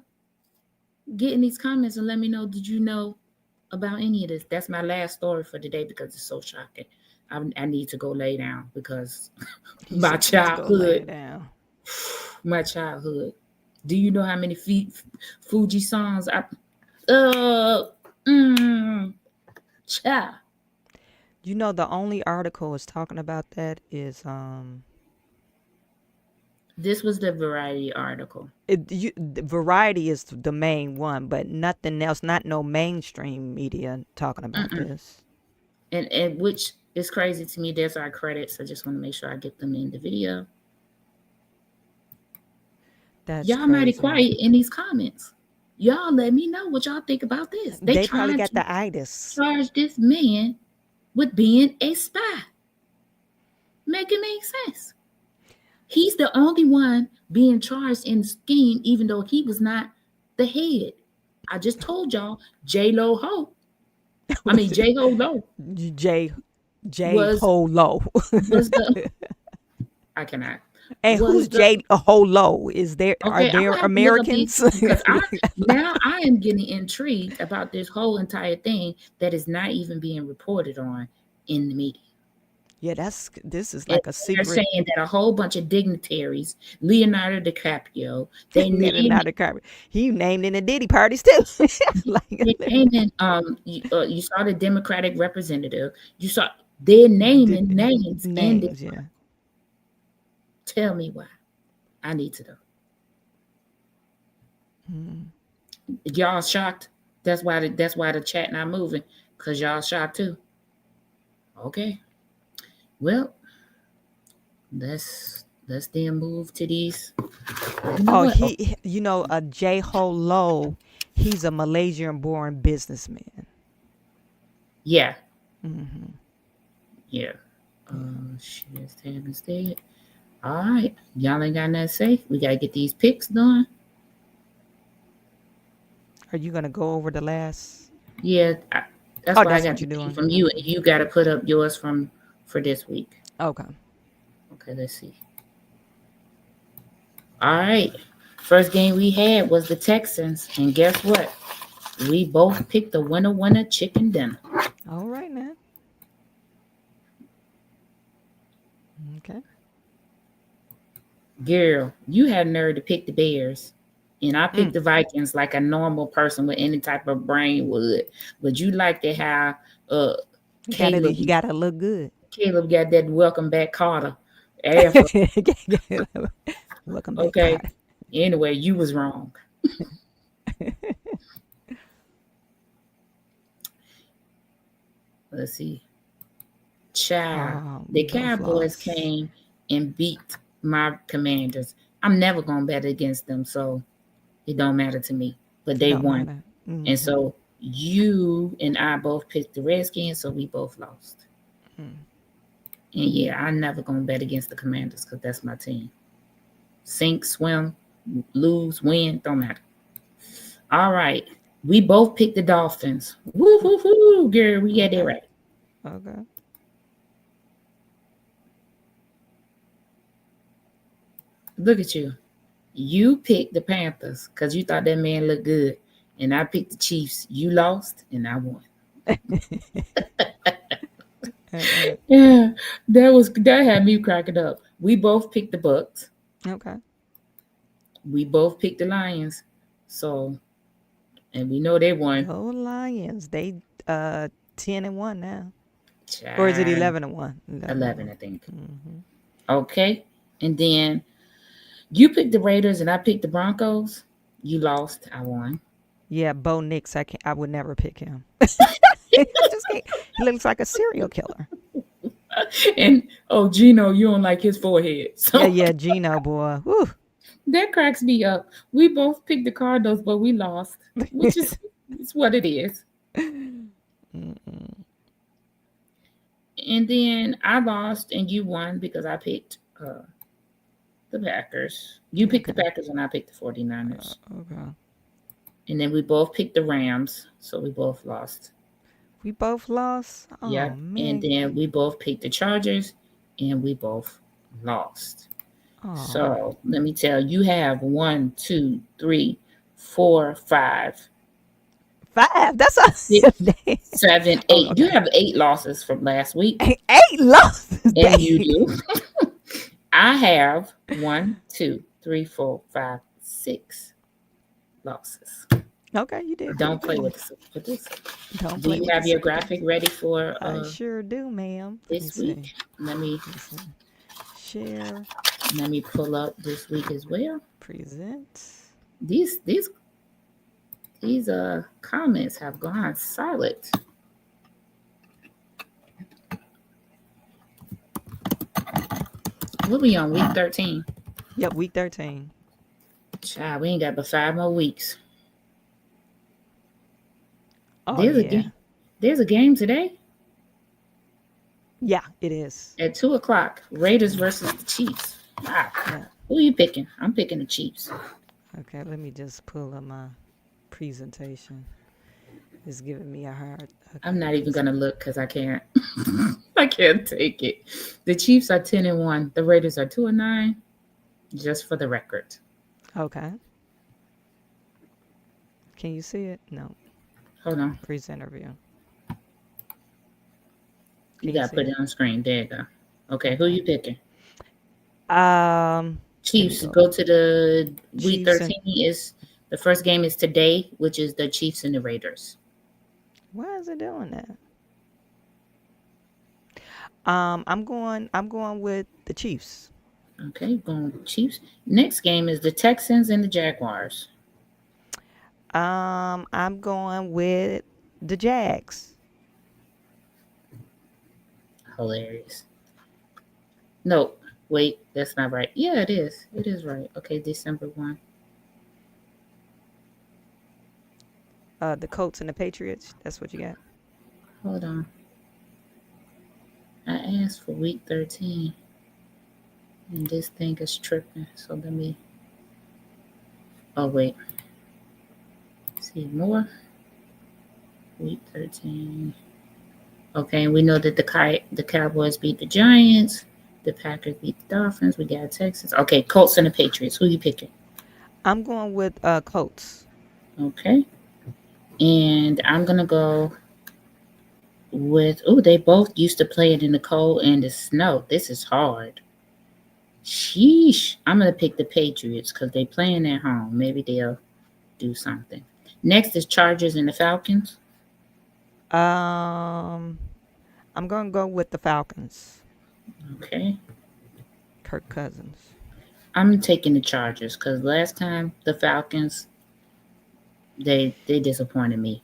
Get in these comments and let me know, did you know about any of this? That's my last story for today because it's so shocking. I need to go lay down because my childhood. My childhood. Do you know how many Fuji songs child. You know, the only article is talking about that is this was the Variety article. the Variety is the main one, but nothing else. Not no mainstream media talking about this. And which is crazy to me. There's our credits. I just want to make sure I get them in the video. That's y'all mighty crazy. quiet in these comments. Y'all let me know what y'all think about this. They probably tried got to the itis. charge this man with being a spy. Make it make sense. He's the only one being charged in the scheme, even though he was not the head. I just told y'all, J-Lo Ho. I mean, J-Ho Low. J Was- Ho Low. Was the I cannot. And was who's the- J Ho Low? Is there Okay, are I'm there gonna have to look up Americans? these because now I am getting intrigued about this whole entire thing that is not even being reported on in the media. Yeah, this is like a They're secret. saying that a whole bunch of dignitaries, Leonardo DiCaprio, they named Leonardo DiCaprio. He named in the Diddy parties too. Like, they naming you saw the Democratic representative. You saw they're naming names in names, the, yeah. Tell me why. I need to know. Y'all shocked? That's why the chat not moving, because y'all shocked too. Okay. Well, let's then move to these. You know what? J Ho Low, he's a Malaysian born businessman. Yeah. Mm-hmm. Yeah. Shit, tab instead. All right. Y'all ain't got nothing to say. We gotta get these picks done. Are you gonna go over the last? Yeah, that's Oh, what I that's got what to you're do doing. from you, and you got to put up yours for this week. Okay. Okay, let's see. All right. First game we had was the Texans, and guess what? We both picked the winner chicken dinner. All right now. Okay. Girl, you had nerve to pick the Bears, and I picked the Vikings like a normal person with any type of brain would. But you like to have You Caleb. gotta look good. Caleb got that welcome back Carter. After. Welcome back. Okay. Carter. Anyway, you was wrong. Let's see. Child, the we both Cowboys lost. came and beat my Commanders. I'm never gonna bet against them, so it don't matter to me. But they Don't won, matter. and so you and I both picked the Redskins, so we both lost. Mm. And yeah, I'm never gonna bet against the Commanders because that's my team. Sink, swim, lose, win, don't matter. All right, we both picked the Dolphins. Woo hoo hoo, girl, we got it right. Okay. Look at you. You picked the Panthers because you thought that man looked good. And I picked the Chiefs. You lost and I won. Yeah, that had me cracking up. We both picked the Bucks. Okay. We both picked the Lions. So, and we know they won. Oh, Lions. They 10-1 now. Or is it 11-1? 11, I think. Mm-hmm. Okay. And then you picked the Raiders and I picked the Broncos. You lost. I won. Yeah, Bo Nix. I would never pick him. I just can't. He looks like a serial killer. And Gino, you don't like his forehead. So Yeah, Gino boy. Woo. that cracks me up. We both picked the Cardinals, but we lost, which is it's what it is. Mm-mm. And then I lost and you won because I picked the Packers. You picked the Packers and I picked the 49ers. Okay. And then we both picked the Rams, so we both lost. We both lost. Oh, Yeah. man. And then we both picked the Chargers and we both lost. Oh. So let me tell you, have 1, 2, 3, 4, 5. 5. That's a 7, 8. Oh, okay. You have 8 losses from last week. 8 losses. And you do. I have 1, 2, 3, 4, 5, 6 losses. Okay, you did. Don't pretty play good. with this. Don't Do play you with have this. your graphic ready for I sure do, ma'am. this week? Let me Share. pull up this week as well. Present. These comments have gone silent. We'll be on week 13. Yep, week 13. Child, we ain't got but 5 more weeks. Oh, There's a game today Yeah, it is. at 2:00. Raiders versus the Chiefs. Wow. Yeah. Who are you picking? I'm picking the Chiefs. Okay, let me just pull up my presentation. It's giving me a hard. I'm not even gonna look because I can't. I can't take it. The Chiefs are 10-1. The Raiders are 2-9. Just for the record. Okay. Can you see it? No. Hold on. Presenter view. You Can gotta see put it on screen. There you go. Okay, who you picking? Chiefs. go. Go to the week Chiefs 13 is the first game is today, which is the Chiefs and the Raiders. Why is it doing that? I'm going with the Chiefs. Okay, going with Chiefs. Next game is the Texans and the Jaguars. I'm going with the Jags. Hilarious. No, wait, that's not right. Yeah, it is. It is right. Okay, December 1. The Colts and the Patriots. That's what you got. Hold on. I asked for week 13. And this thing is tripping. So let me. Oh, wait. See more. Week 13. Okay, and we know that the Cowboys beat the Giants. The Packers beat the Dolphins. We got Texans. Okay, Colts and the Patriots. Who you picking? I'm going with Colts. Okay. And I'm going to go with, they both used to play it in the cold and the snow. This is hard. Sheesh. I'm going to pick the Patriots because they playing at home. Maybe they'll do something. Next is Chargers and the Falcons. I'm I'm gonna go with the Falcons. Okay. Kirk Cousins. I'm taking the Chargers because last time the Falcons, they disappointed me.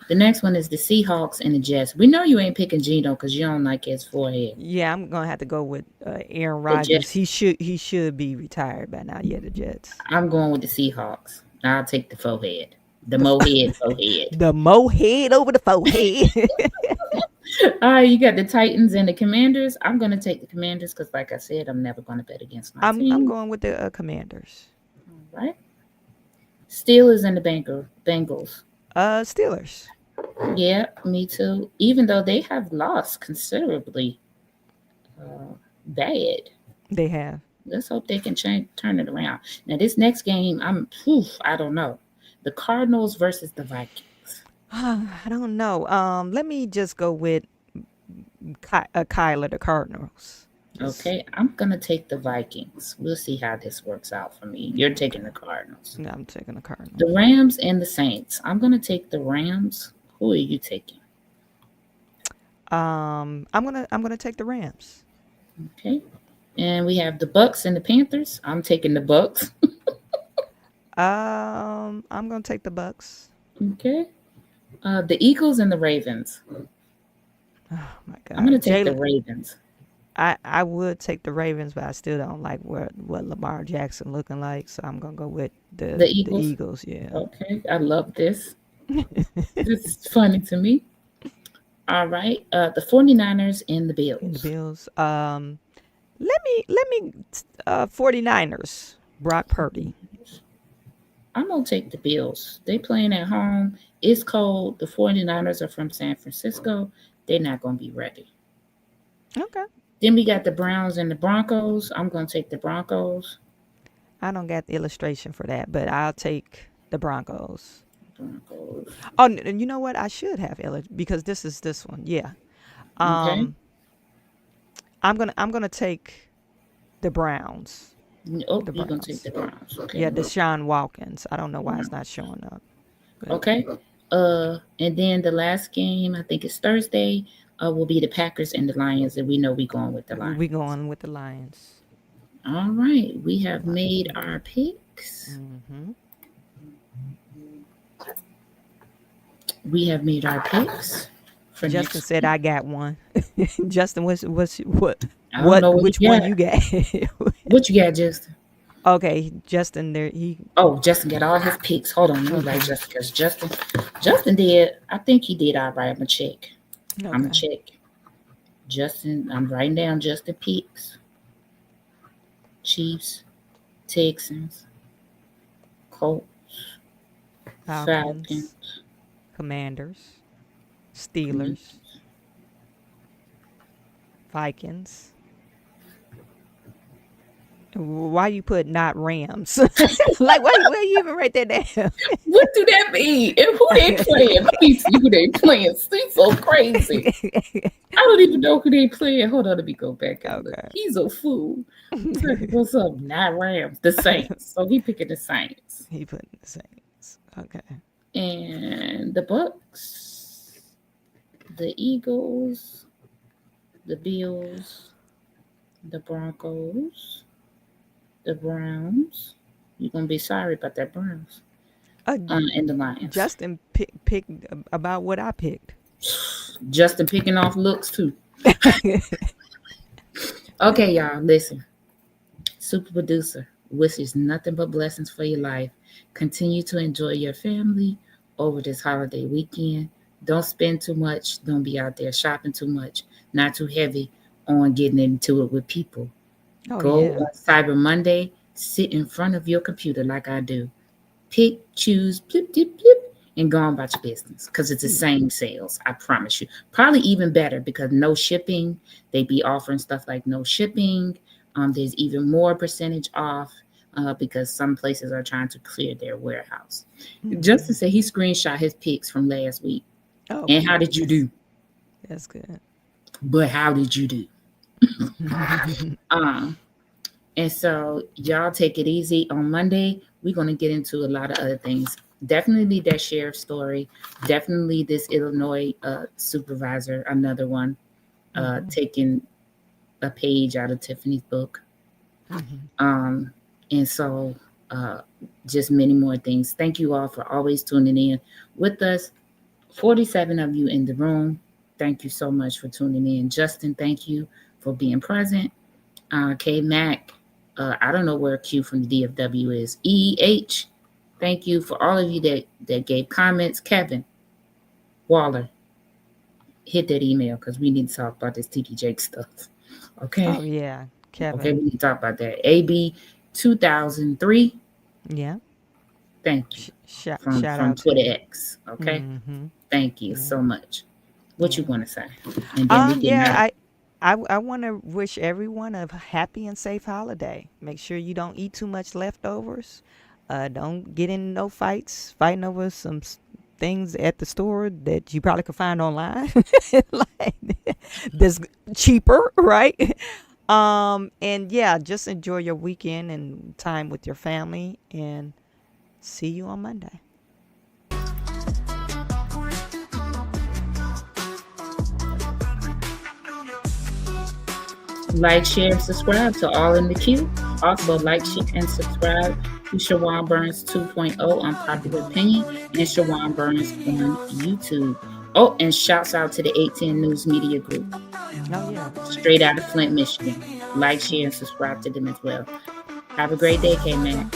The next one is the Seahawks and the Jets. We know you ain't picking Geno because you don't like his forehead. Yeah, I'm gonna have to go with Aaron The Rodgers. Jets. He should be retired by now. Yeah, the Jets. I'm going with the Seahawks. I'll take the forehead. The mohead forehead. The mohead over the forehead. All right, you got the Titans and the Commanders. I'm going to take the Commanders because, like I said, I'm never going to bet against my I'm team. going with the Commanders. All right. Steelers and the Bengals. Steelers. Yeah, me too. Even though they have lost considerably bad. They have. Let's hope they can turn it around. Now, this next game, I don't know. The Cardinals versus the Vikings. I don't know. Let me just go with Kyler, the Cardinals. Okay, I'm going to take the Vikings. We'll see how this works out for me. You're taking the Cardinals. Yeah, I'm taking the Cardinals. The Rams and the Saints. I'm going to take the Rams. Who are you taking? I'm gonna take the Rams. Okay. And we have the Bucks and the Panthers. I'm taking the Bucks. I'm gonna take the Bucks. Okay. The Eagles and the Ravens. Oh my God. I'm going to take the Jalen, Ravens. I would take the Ravens, but I still don't like what Lamar Jackson looking like. So I'm gonna go with The Eagles? Eagles. Yeah. Okay. I love this. This is funny to me. All right. The 49ers and the Bills. And the Bills. Let me 49ers. Brock Purdy. I'm going to take the Bills. They playing at home. It's cold. The 49ers are from San Francisco. They're not going to be ready. Okay. Then we got the Browns and the Broncos. I'm going to take the Broncos. I don't got the illustration for that, but I'll take the Broncos. Broncos. Oh, and you know what? I should have because this is this one. Yeah. Okay. I'm gonna take the Browns. Oh, The you're going to Browns. take the Browns. Okay. Yeah, Deshaun Watkins. I don't know why it's not showing up. But Okay. And then the last game, I think it's Thursday, will be the Packers and the Lions, and we know we're going with the Lions. we going with the Lions. All right. We have made our picks. Mm-hmm. We have made our picks for Justin next said week. I got one. Justin, what I don't know what which you one got. you got? What you got, Justin? Okay, Justin there Oh, Justin got all his picks. Hold on, let me write okay. Justin because Justin did. I think he did all right. I'm gonna check. I'm gonna Okay. check. Justin, I'm writing down Justin picks. Chiefs, Texans, Colts, Falcons, Falcons, Commanders, Steelers, Vikings. Why you put not Rams? Like, why you even write that down? What do that mean? And who they playing? Let me see who they playing. He's so crazy. I don't even know who they playing. Hold on, let me go back and look. Okay. He's a fool. What's up? Not Rams, the Saints. So he picking the Saints. He put the Saints. Okay. And the Bucks, the Eagles, the Bills, the Broncos, the Browns. You're gonna be sorry about that Browns. Uh, And the Lions. Justin picked about what I picked. Justin picking off looks too. Okay, y'all, listen. Super producer wishes nothing but blessings for your life. Continue to enjoy your family over this holiday weekend. Don't spend too much. Don't be out there shopping too much. Not too heavy on getting into it with people. Oh Go yeah. on Cyber Monday. Sit in front of your computer like I do. Pick, choose, blip, blip, blip, and go on about your business because it's the same sales. I promise you. Probably even better because no shipping. They be offering stuff like no shipping. There's even more percentage off because some places are trying to clear their warehouse. Justin said he screenshot his pics from last week. Oh, And how did you do? that's good. But how did you do? And so y'all take it easy. On Monday, we're going to get into a lot of other things. Definitely that sheriff story. Definitely this Illinois supervisor, another one. taking a page out of Tiffany's book. And so just many more things. Thank you all for always tuning in with us. 47 of you in the room. Thank you so much for tuning in. Justin, thank you for being present. K Mac, I don't know where Q from the DFW is. EH, thank you for all of you that gave comments. Kevin Waller, hit that email because we need to talk about this TD Jake stuff. Okay. Oh yeah, Kevin. Okay, we need to talk about that. AB 2003. Yeah. Thank you. Shout from out to Twitter you. X. Okay. Mhm. Thank you so much. What you want to say? And Yeah, I want to wish everyone a happy and safe holiday. Make sure you don't eat too much leftovers. Don't get in no fighting over some things at the store that you probably could find online, like that's cheaper, right? And yeah, just enjoy your weekend and time with your family, and see you on Monday. Like, share, and subscribe to All in the Queue. Also, like, share, and subscribe to Shawan Burns 2.0 on Popular Opinion and Shawan Burns on YouTube. Oh, and shouts out to the 810 News Media Group. Oh yeah. Straight out of Flint, Michigan. Like, share, and subscribe to them as well. Have a great day, K-Man.